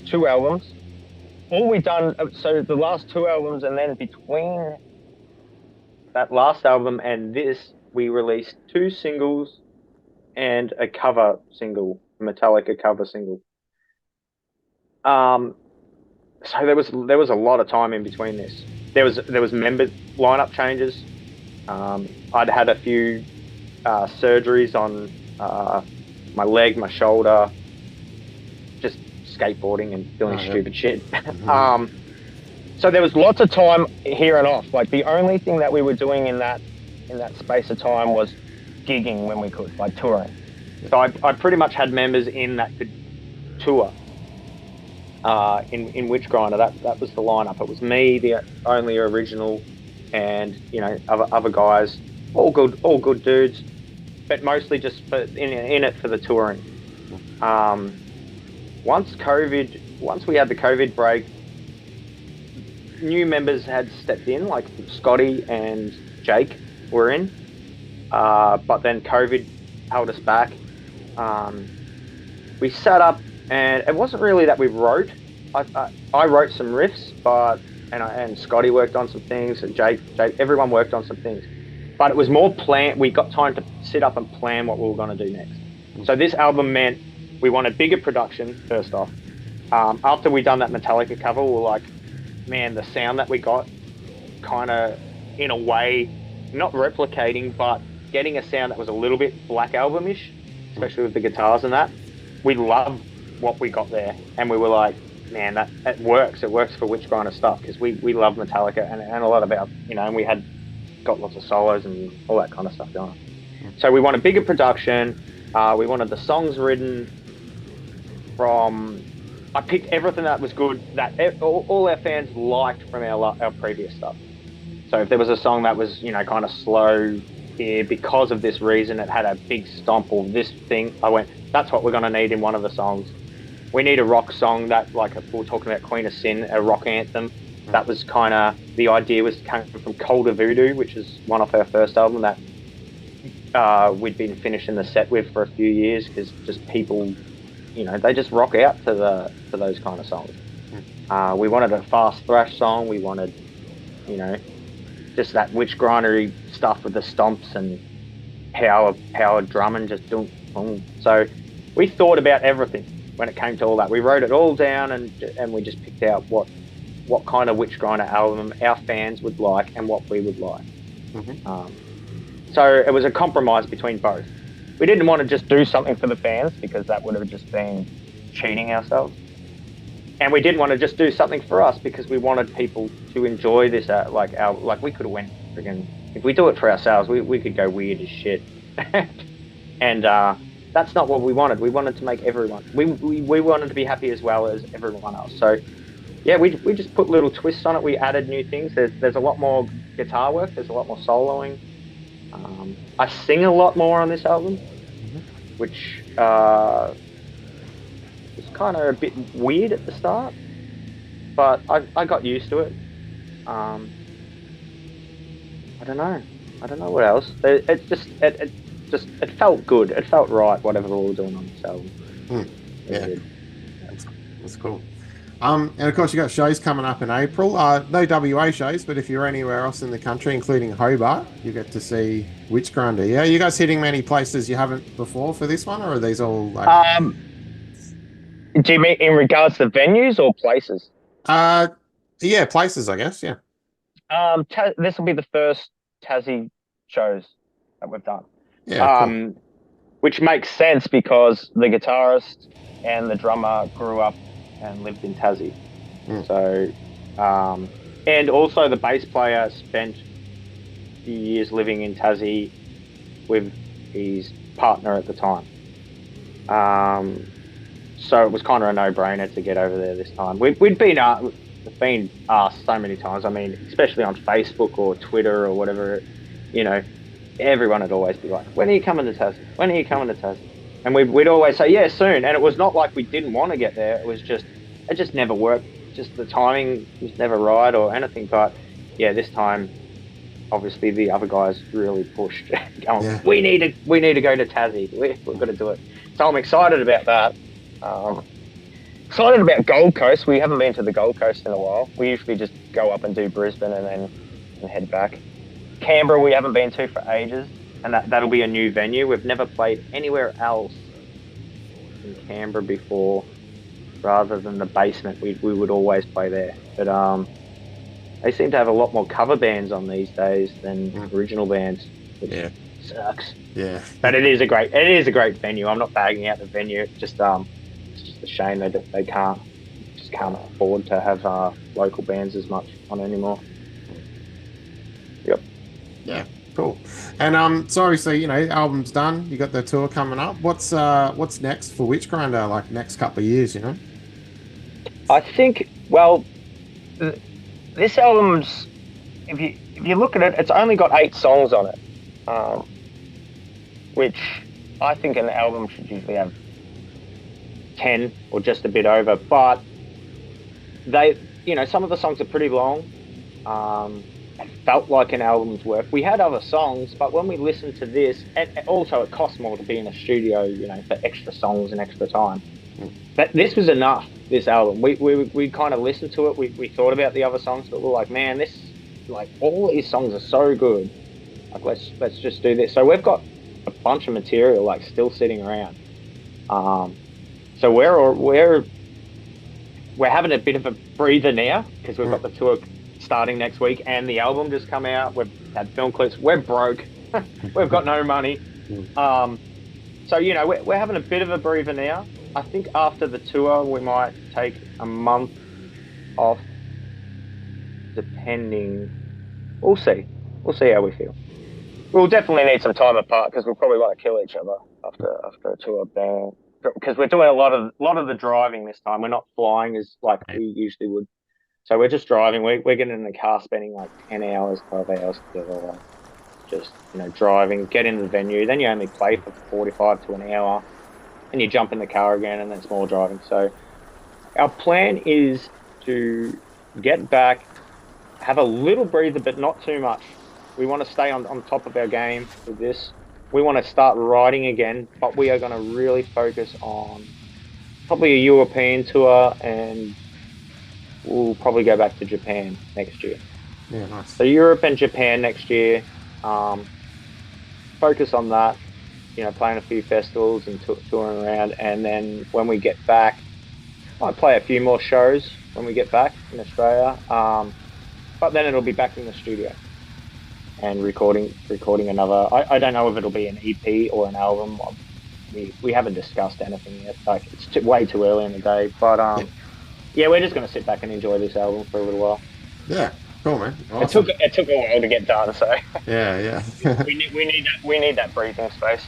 two albums. All we've done, so the last two albums, and then between that last album and this, we released 2 singles and a cover single, Metallica cover single. So there was a lot of time in between this. There was member lineup changes. I'd had a few surgeries on my leg, my shoulder, just skateboarding and doing stupid shit. So there was lots of time here and off. Like, the only thing that we were doing in that space of time was gigging when we could, like touring. So I pretty much had members in that could tour. In Witchgrinder, that was the lineup. It was me, the only original, and other guys, all good dudes, but mostly just in it for the touring. Once we had the COVID break, new members had stepped in, like Scotty and Jake were in, but then COVID held us back. We sat up. And it wasn't really that we wrote. I wrote some riffs, and Scotty worked on some things, and Jake, everyone worked on some things. But it was more planned. We got time to sit up and plan what we were going to do next. So this album meant we wanted bigger production, first off. After we done that Metallica cover, we were like, man, the sound that we got kind of, in a way, not replicating, but getting a sound that was a little bit Black Album-ish, especially with the guitars and that. We loved what we got there, and we were like, man, that works. It works for Witchgrinder stuff, because we love Metallica and a lot about, and we had got lots of solos and all that kind of stuff going on. So we wanted bigger production. We wanted the songs written from... I picked everything that was good, that all our fans liked from our previous stuff. So if there was a song that was, kind of slow here because of this reason, it had a big stomp or this thing, I went, that's what we're going to need in one of the songs. We need a rock song that, like we were talking about Queen of Sin, a rock anthem. That was kind of, the idea came from Colder Voodoo, which is one of our first album that we'd been finishing the set with for a few years, because just people... they just rock out to those kind of songs. We wanted a fast thrash song. We wanted, just that Witchgrindery stuff with the stomps and power drum and just boom, boom. So we thought about everything when it came to all that. We wrote it all down and we just picked out what kind of Witchgrinder album our fans would like and what we would like. So it was a compromise between both. We didn't want to just do something for the fans, because that would have just been cheating ourselves. And we didn't want to just do something for us, because we wanted people to enjoy this. Like we could have went friggin', if we do it for ourselves, we could go weird as shit. And that's not what we wanted. We wanted to make everyone. We wanted to be happy as well as everyone else. So yeah, we just put little twists on it. We added new things. There's a lot more guitar work. There's a lot more soloing. I sing a lot more on this album, which was kind of a bit weird at the start, but I got used to it. I don't know what else. It felt good. It felt right, whatever we were doing on this album. Yeah, that's cool. And of course, you got shows coming up in April. No WA shows, but if you're anywhere else in the country, including Hobart, you get to see Witchgrinder. Yeah, you guys hitting many places you haven't before for this one, or are these all like... Do you mean in regards to venues or places? Yeah, places, I guess. Yeah. This will be the first Tassie shows that we've done. Yeah. Cool. Which makes sense, because the guitarist and the drummer grew up and lived in Tassie. So, and also the bass player spent a few years living in Tassie with his partner at the time. So it was kind of a no-brainer to get over there this time. We'd been asked so many times. I mean, especially on Facebook or Twitter or whatever, everyone would always be like, when are you coming to Tassie? When are you coming to Tassie? And we'd always say, yeah, soon. And it was not like we didn't want to get there. It just never worked. Just the timing was never right or anything. But yeah, this time, obviously the other guys really pushed. Going, yeah. We need to go to Tassie. We've got to do it. So I'm excited about that. Excited about Gold Coast. We haven't been to the Gold Coast in a while. We usually just go up and do Brisbane and head back. Canberra we haven't been to for ages. And that'll be a new venue. We've never played anywhere else in Canberra before, rather than the basement. We would always play there. But they seem to have a lot more cover bands on these days than original bands, which sucks. Yeah. But it is a great venue. I'm not bagging out the venue. It's just a shame they can't afford to have local bands as much on anymore. Yep. Yeah. Cool. And so obviously, album's done. You got the tour coming up. What's next for Witchgrinder? Like next couple of years, I think. Well, this album's. If you look at it, it's only got 8 songs on it, which I think an album should usually have 10 or just a bit over. But they, some of the songs are pretty long. It felt like an album's work. We had other songs, but when we listened to this, and also it costs more to be in a studio, for extra songs and extra time. But this was enough, this album. We kind of listened to it. We thought about the other songs, but we're like, man, this, all these songs are so good. Let's just do this. So we've got a bunch of material, still sitting around. So we're having a bit of a breather now because we've got the tour starting next week and the album just come out. We've had film clips. We're broke. We've got no money. So we're having a bit of a breather now. I think after the tour we might take a month off, depending. We'll see how we feel. We'll definitely need some time apart because we'll probably want to kill each other after a tour band, because we're doing a lot of the driving this time. We're not flying as like we usually would, so we're just driving. We're getting in the car, spending like 10 hours, 12 hours together, just driving, get into the venue. Then you only play for 45 to an hour, and you jump in the car again, and then it's more driving. So our plan is to get back, have a little breather, but not too much. We want to stay on top of our game with this. We want to start riding again, but we are going to really focus on probably a European tour, and we'll probably go back to Japan next year. Yeah, nice. So Europe and Japan next year. Focus on that, playing a few festivals and touring around. And then when we get back, might play a few more shows when we get back in Australia. But then it'll be back in the studio and recording another. I don't know if it'll be an EP or an album. We haven't discussed anything yet. Like, it's way too early in the day. But yeah, we're just going to sit back and enjoy this album for a little while. Yeah, cool, man. Awesome. It took a while to get done, so yeah. we need that breathing space.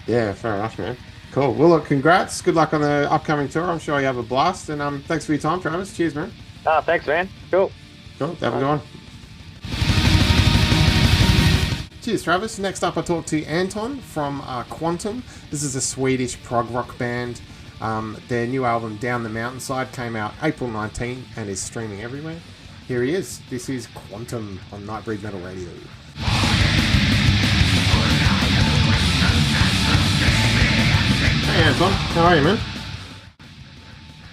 Yeah, fair enough, man. Cool. Well, look, congrats. Good luck on the upcoming tour. I'm sure you have a blast. And thanks for your time, Travis. Cheers, man. Thanks, man. Cool. Have a good one. Cheers, Travis. Next up, I talked to Anton from Quantum. This is a Swedish prog rock band. Their new album, Down the Mountainside, came out April 19 and is streaming everywhere. Here he is. This is Quantum on Nightbreed Metal Radio. Hey, Anton. How are you, man?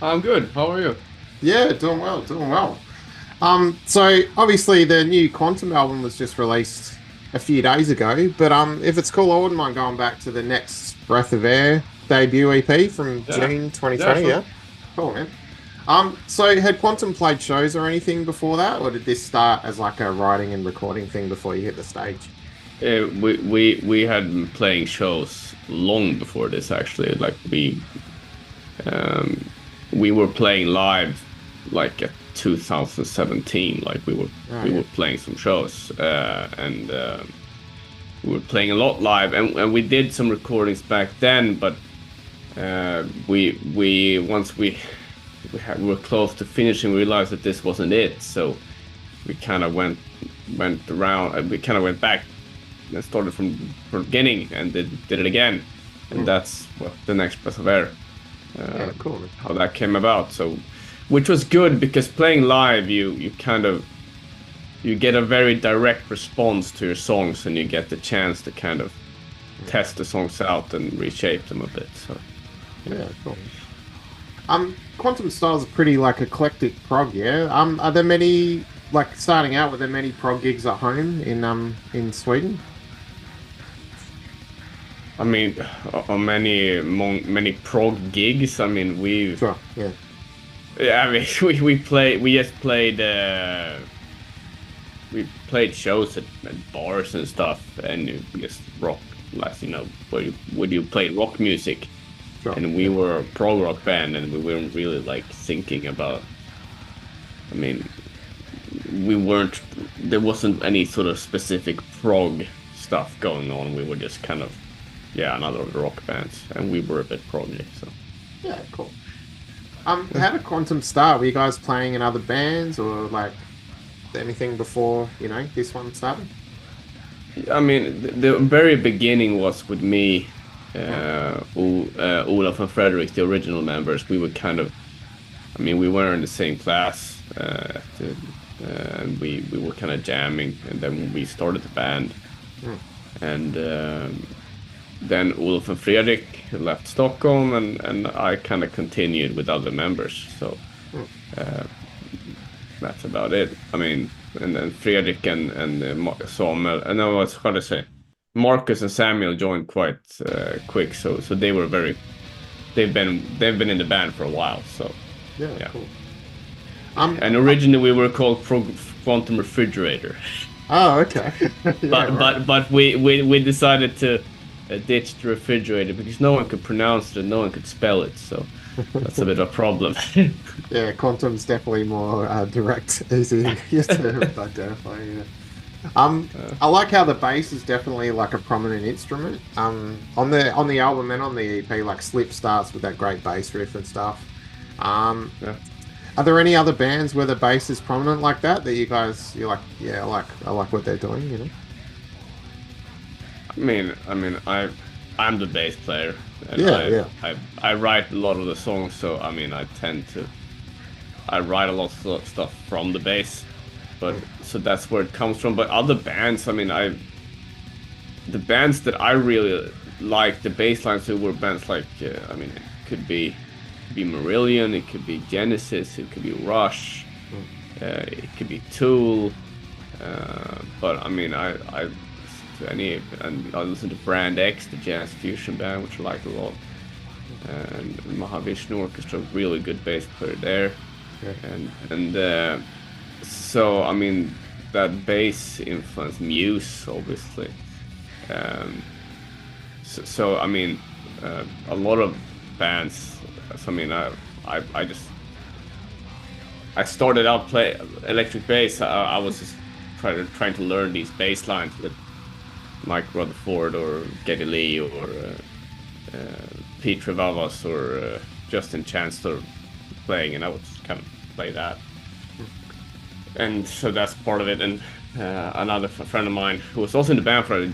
I'm good. How are you? Yeah, doing well. So, obviously, the new Quantum album was just released a few days ago, but if it's cool, I wouldn't mind going back to the Next Breath of Air debut EP from June 2020. Yeah, cool, man. So had Quantum played shows or anything before that, or did this start as like a writing and recording thing before you hit the stage? We had been playing shows long before this, actually. Like we were playing live like at 2017. Like we were playing some shows, and we were playing a lot live, and we did some recordings back then. But once we were close to finishing, we realized that this wasn't it. So we kind of went around. We kind of went back and started from the beginning and did it again. And that's what the Next Breath of Air. Cool. How that came about. So, which was good because playing live, you get a very direct response to your songs, and you get the chance to kind of test the songs out and reshape them a bit. So, yeah, cool. Quantum style's pretty like eclectic prog, yeah. Are there many, like starting out, were there many prog gigs at home in Sweden? I mean, many prog gigs. I mean, Sure, yeah. Yeah, I mean, we played shows at bars and stuff, and just rock, like, where you play rock music. Sure. And we were a prog rock band, and we weren't really like thinking about. I mean, there wasn't any sort of specific prog stuff going on. We were just kind of, another rock bands, and we were a bit proggy. So yeah, cool. How did Quantum start? Were you guys playing in other bands, or like anything before this one started? I mean, the very beginning was with me, Olaf and Frederick, the original members. We were kind of, I mean, we were in the same class, and we were kind of jamming, and then we started the band, and then Olaf and Fredrik left Stockholm, and I kind of continued with other members. So that's about it. I mean, and then Fredrik and Samuel, and I was Marcus and Samuel joined quite quick. So they were very they've been in the band for a while. So yeah. Cool. And originally we were called Quantum Refrigerator. Oh, okay. but we decided to ditch the refrigerator because no one could pronounce it and no one could spell it. So that's a bit of a problem. Yeah, Quantum's definitely more direct, easy to identify. Yeah. I like how the bass is definitely like a prominent instrument. On the album and on the EP, like Slip starts with that great bass riff and stuff. Are there any other bands where the bass is prominent like that you're like, yeah, I like what they're doing, you know? I'm the bass player. And I write a lot of the songs, so I write a lot of stuff from the bass, but so that's where it comes from. But other bands, the bands that I really like, the bass lines were bands like, it could be Marillion, it could be Genesis, it could be Rush, it could be Tool, but I listen to Brand X, the jazz fusion band, which I like a lot, and Mahavishnu Orchestra, really good bass player there, so that bass influenced Muse, obviously, a lot of bands. So, I started out play electric bass. I was just trying to learn these bass lines with Mike Rutherford or Geddy Lee or Pete Trevavas or Justin Chancellor playing, and I would just kind of play that. And so that's part of it. And another friend of mine who was also in the band for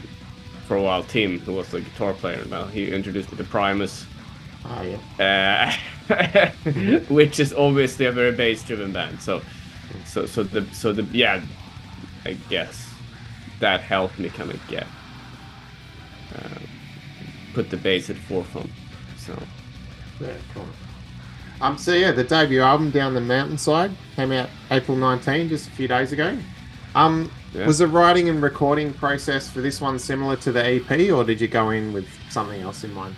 a while, Tim, who was the guitar player, he introduced me to Primus. Oh, yeah. Which is obviously a very bass-driven band. So I guess that helped me kind of get put the bass at the forefront. So yeah, cool. So yeah, the debut album Down the Mountainside came out April 19, just a few days ago. Was the writing and recording process for this one similar to the EP, or did you go in with something else in mind?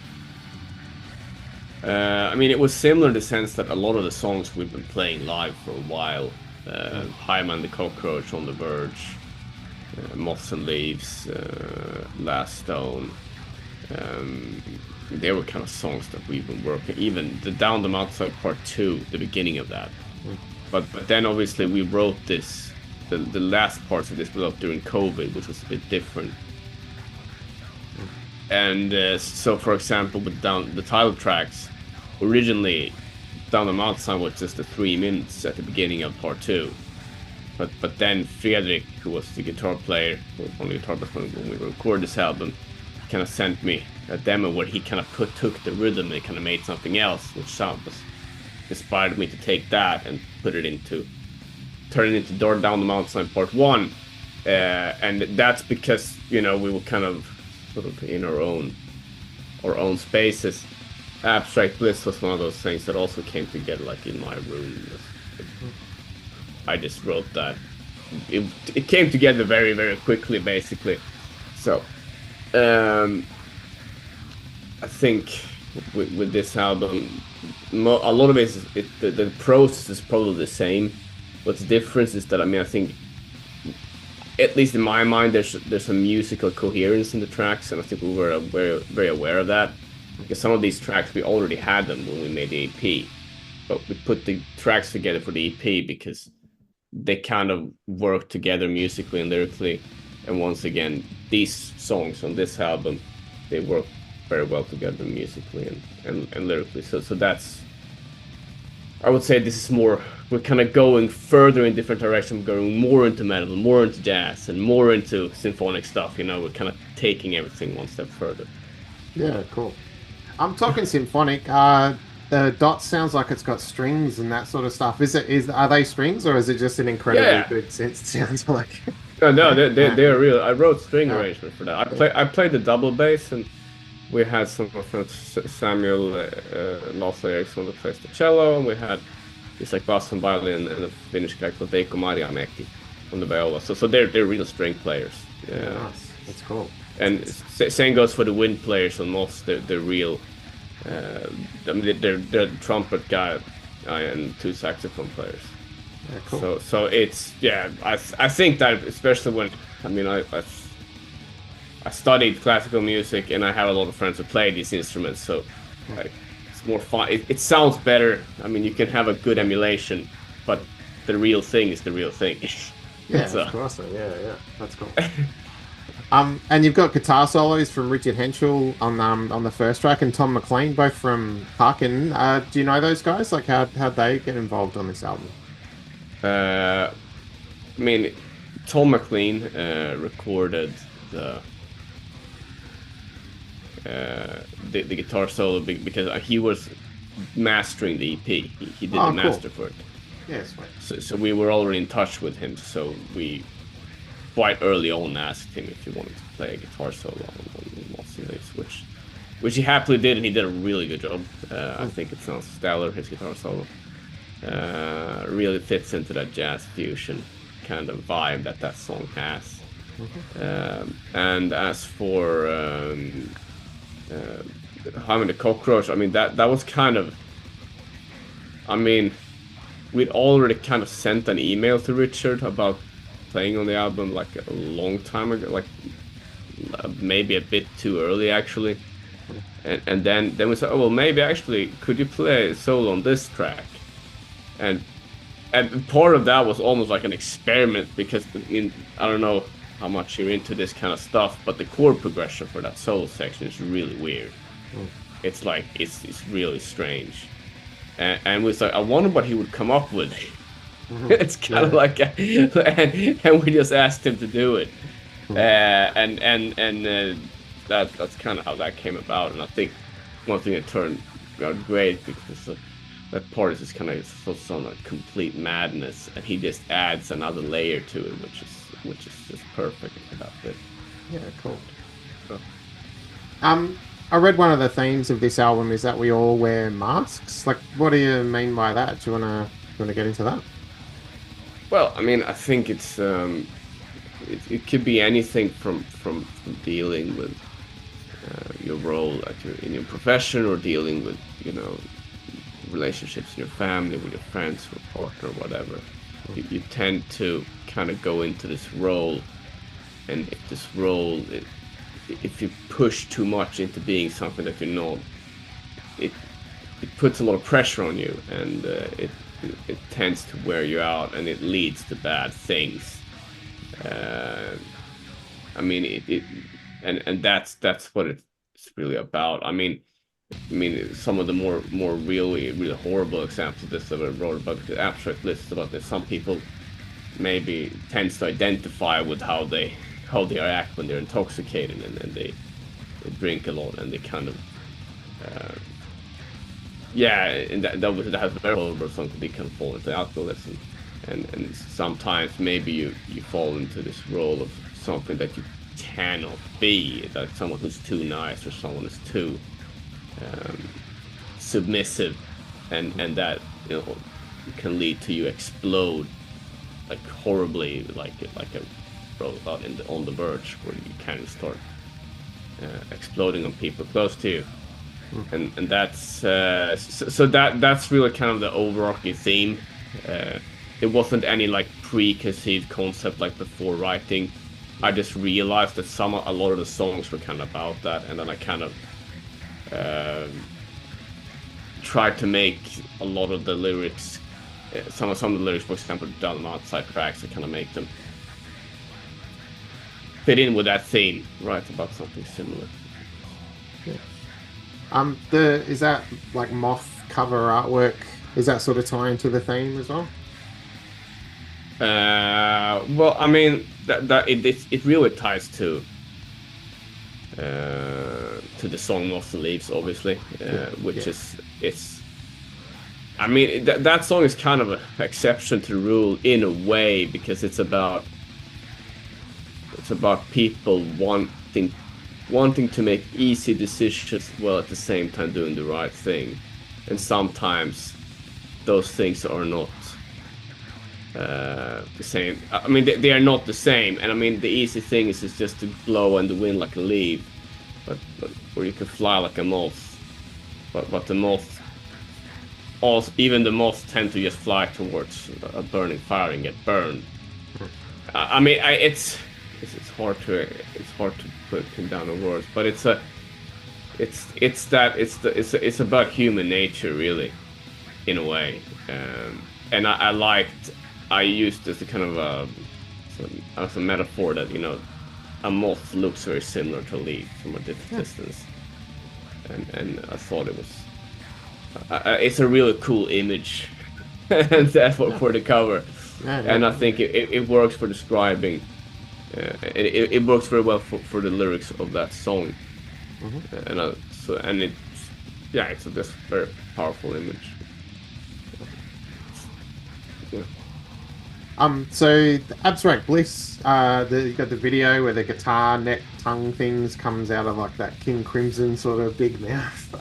It was similar in the sense that a lot of the songs we've been playing live for a while. Hyman the Cockroach, On the Verge, Moths and Leaves, Last Stone. They were kind of songs that we've been working. Even the Down the Mountainside Part 2, the beginning of that. But then obviously we wrote this, the last parts of this we wrote during COVID, which was a bit different. And so, for example, with the title tracks, originally Down the Mountainside was just the 3 minutes at the beginning of Part 2. But then Fredrik, who was the guitar player, only guitar player when we recorded this album, kind of sent me a demo where he kind of took the rhythm and kind of made something else, which inspired me to take that and turn it into Down the Mountainside Part 1. And that's because, we were kind of sort of in our own spaces. Abstract Bliss was one of those things that also came together like in my room. I just wrote that. It came together very, very quickly, basically. So I think with this album, a lot of it is the process is probably the same. What's the difference is that I think, at least in my mind, there's a musical coherence in the tracks, and I think we were very, very aware of that. Because some of these tracks we already had them when we made the EP, but we put the tracks together for the EP because they kind of work together musically and lyrically. And once again, these songs on this album, they work very well together musically and lyrically. So that's, I would say this is more, we're kind of going further in different directions, going more into metal, more into jazz, and more into symphonic stuff. We're kind of taking everything one step further. Yeah, cool. I'm talking symphonic. The dot sounds like it's got strings and that sort of stuff. Are they strings, or is it just an incredibly good synth? It sounds like. No, they're real. I wrote string arrangement for that. I played the double bass, and we had some of Samuel Lasse Eriksson that plays the cello, and we had this like bass and violin and a Finnish guy called Veikko Mariamäki on the viola. So they're real string players. Yeah, nice. That's cool. And same goes for the wind players on Moss. They're real I mean, they're the trumpet guy and 2 saxophone players. Yeah, cool. So it's I think that especially when I studied classical music and I have a lot of friends who play these instruments, so like, it's more fun. It sounds better. I mean, you can have a good emulation, but the real thing is the real thing. Yeah, so. Of course. Yeah, that's cool. And you've got guitar solos from Richard Henschel on the first track and Tom McLean, both from Parkin. Do you know those guys? Like, how'd they get involved on this album? I mean, Tom McLean recorded the guitar solo because he was mastering the EP. He did the master for it. Yes. So we were already in touch with him. So we quite early on asked him if he wanted to play a guitar solo on Lost in Leaves, which he happily did, and he did a really good job. I think it sounds stellar, his guitar solo. Really fits into that jazz fusion kind of vibe that song has. And as for Harmony the Cockroach, I mean that was kind of, I mean, we'd already kind of sent an email to Richard about playing on the album like a long time ago, like maybe a bit too early actually, and then we said, oh well, maybe actually could you play a solo on this track, and part of that was almost like an experiment because I don't know how much you're into this kind of stuff, but the chord progression for that solo section is really weird. It's like it's really strange, and we was like, I wonder what he would come up with. It's kind of like, and we just asked him to do it, and that's kind of how that came about. And I think one thing that turned out great because that part is just kind of focused on a complete madness, and he just adds another layer to it, which is just perfect for that bit. Yeah, cool. I read one of the themes of this album is that we all wear masks. Like, what do you mean by that? Do you wanna get into that? Well, I mean, I think it's it could be anything from dealing with your role in your profession, or dealing with relationships in your family, with your friends, with a partner, whatever. You tend to kind of go into this role, and if this role, if you push too much into being something that you're not, it puts a lot of pressure on you, and it tends to wear you out, and it leads to bad things. I mean, and that's what it's really about. I mean, some of the more really horrible examples of this that I wrote about the abstract lists about this. Some people maybe tends to identify with how they act when they're intoxicated, and they drink a lot, and they kind of and that has a very horrible something. They can fall into alcoholism, and sometimes maybe you fall into this role of something that you cannot be, like someone who's too nice or someone who's too submissive, and that can lead to you explode like horribly, like a robot on the verge, where you kind of start exploding on people close to you. And that's so that's really kind of the overarching theme. It wasn't any like preconceived concept like before writing. I just realized that a lot of the songs were kind of about that, and then I kind of tried to make a lot of the lyrics, some of the lyrics, for example, down the outside tracks, to kind of make them fit in with that theme, write about something similar. Yeah. Is that like moth cover artwork? Is that sort of tie into the theme as well? Well, I mean that it really ties to the song "Moth and Leaves," obviously, which is it's. I mean that song is kind of an exception to the rule in a way, because it's about people wanting to make easy decisions while at the same time doing the right thing, and sometimes those things are not the same. I mean, they are not the same, and I mean the easy thing is just to blow in the wind like a leaf, but where you can fly like a moth. but the moths, also even the moths tend to just fly towards a burning fire and get burned. I mean, it's hard to put it down in words, but it's about human nature, really, in a way. And I used as a kind of as a metaphor that, you know, a moth looks very similar to a leaf from a distance, and I thought it was it's a really cool image, and that's for the cover. And I think it works for describing. It works very well for the lyrics of that song. And it's just very powerful image. Yeah. So the Abstract Bliss, you got the video where the guitar neck tongue things comes out of like that King Crimson sort of big mouth.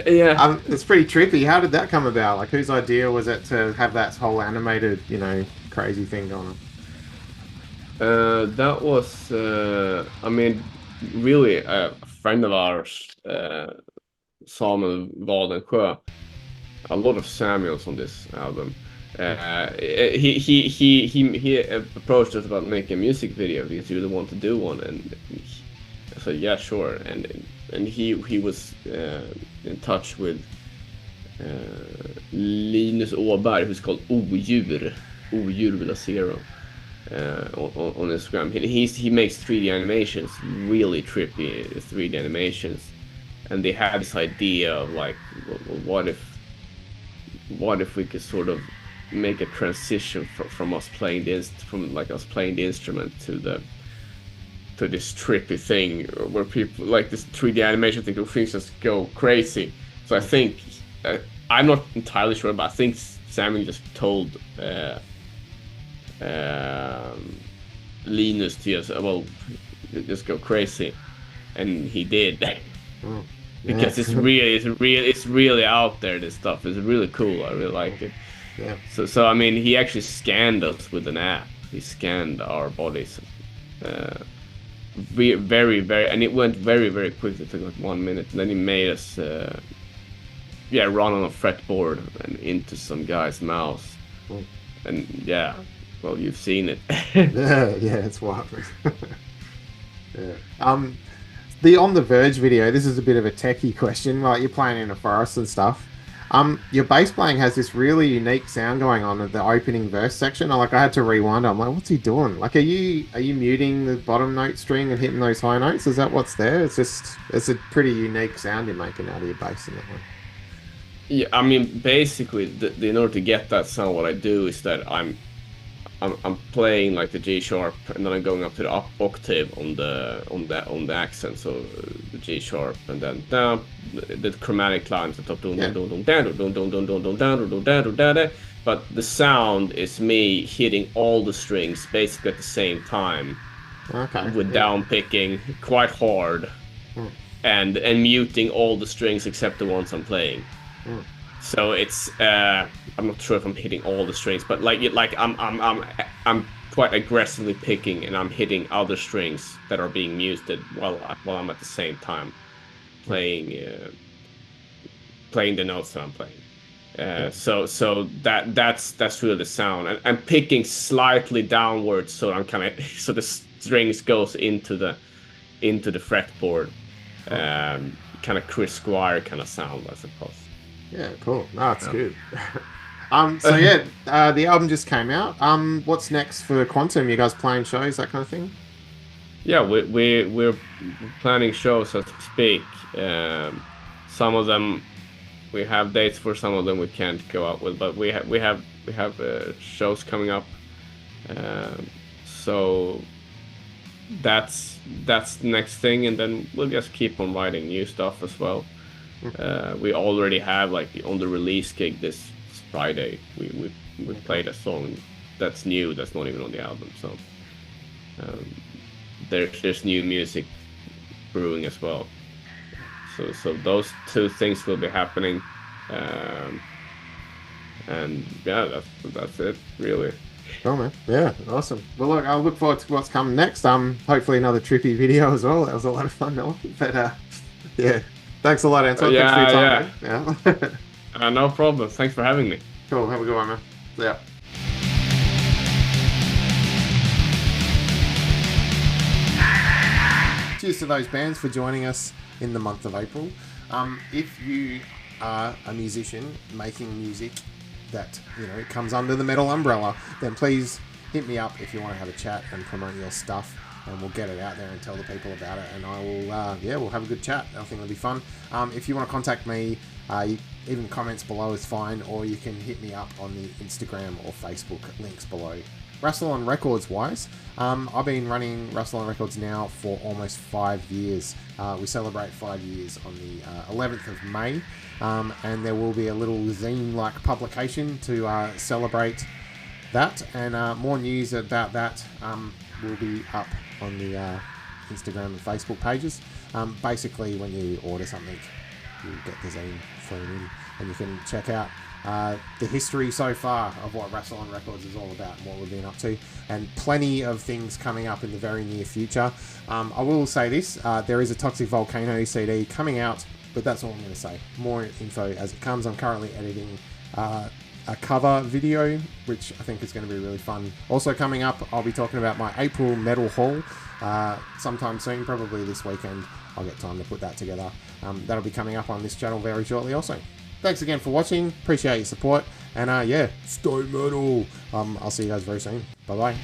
Yeah. It's pretty trippy. How did that come about? Like, whose idea was it to have that whole animated, you know, crazy thing going on? That was, I mean, really a friend of ours, Samuel Wadensjö. A lot of Samuels on this album. He approached us about making a music video because he really wanted to do one, and I said, yeah, sure. And he was in touch with Linus Åberg, who's called Odjur with a zero, on Instagram. He makes 3D animations, really trippy 3D animations, and they had this idea of like, what if we could sort of make a transition from us playing the instrument to this trippy thing where people like this 3D animation thing, things just go crazy. So I think I'm not entirely sure, but I think Samuel just told Linus to just go crazy, and he did. Because it's really out there. This stuff is really cool. I really like it. Yeah. So I mean, he actually scanned us with an app. He scanned our bodies, very, very, and it went very, very quickly. It took like 1 minute. And then he made us, run on a fretboard and into some guy's mouth. And yeah, well, you've seen it. yeah, it's wild. Yeah. The On the Verge video, this is a bit of a techie question. Like, you're playing in a forest and stuff. Your bass playing has this really unique sound going on at the opening verse section. I had to rewind. I'm like, what's he doing? Like, are you muting the bottom note string and hitting those high notes? Is that what's there? It's a pretty unique sound you're making out of your bass in that one. Yeah, I mean, basically, in order to get that sound, what I do is that I'm playing like the G sharp, and then I'm going up to the up octave on the accent, so the G sharp, and then down the chromatic lines at the top, but the sound is me hitting all the strings basically at the same time, with down picking quite hard, and muting all the strings except the ones I'm playing. So it's I'm not sure if I'm hitting all the strings, but I'm quite aggressively picking, and I'm hitting other strings that are being muted while I'm at the same time playing the notes that I'm playing. So that's really the sound, and I'm picking slightly downwards, so so the strings goes into the fretboard, kind of Chris Squire kind of sound, I suppose. Yeah, cool. No, that's good. So yeah, the album just came out. What's next for Quantum? You guys playing shows, that kind of thing? Yeah, we're planning shows, so to speak. Some of them we have dates for, some of them we can't go out with, but we have shows coming up. So that's the next thing, and then we'll just keep on writing new stuff as well. We already have, like, on the release gig this Friday, we played a song that's new, that's not even on the album. So there's new music brewing as well. So those two things will be happening, and yeah, that's it, really. Oh man, yeah, awesome. Well, look, I'll look forward to what's coming next. Hopefully another trippy video as well. That was a lot of fun, though. But yeah, Thanks a lot, Anton. Thanks for your time. Yeah. No problem. Thanks for having me. Cool. Have a good one, man. See ya. Cheers to those bands for joining us in the month of April. If you are a musician making music that comes under the metal umbrella, then please hit me up if you want to have a chat and promote your stuff, and we'll get it out there and tell the people about it. And I will, we'll have a good chat. I think it'll be fun. If you want to contact me, even comments below is fine, or you can hit me up on the Instagram or Facebook links below. Rustle On Records wise, I've been running Rustle On Records now for almost 5 years. We celebrate 5 years on the 11th of May, and there will be a little zine-like publication to celebrate that, and more news about that will be up on the Instagram and Facebook pages. Basically, when you order something, you get the zine thrown in, and you can check out the history so far of what Rustle On Records is all about and what we've been up to, and plenty of things coming up in the very near future. I will say this, there is a Toxic Volcano CD coming out, but that's all I'm going to say. More info as it comes. I'm currently editing a cover video, which I think is going to be really fun. Also coming up, I'll be talking about my April metal haul sometime soon, probably this weekend. I'll get time to put that together. That'll be coming up on this channel very shortly also. Thanks again for watching. Appreciate your support. And stay metal. I'll see you guys very soon. Bye-bye.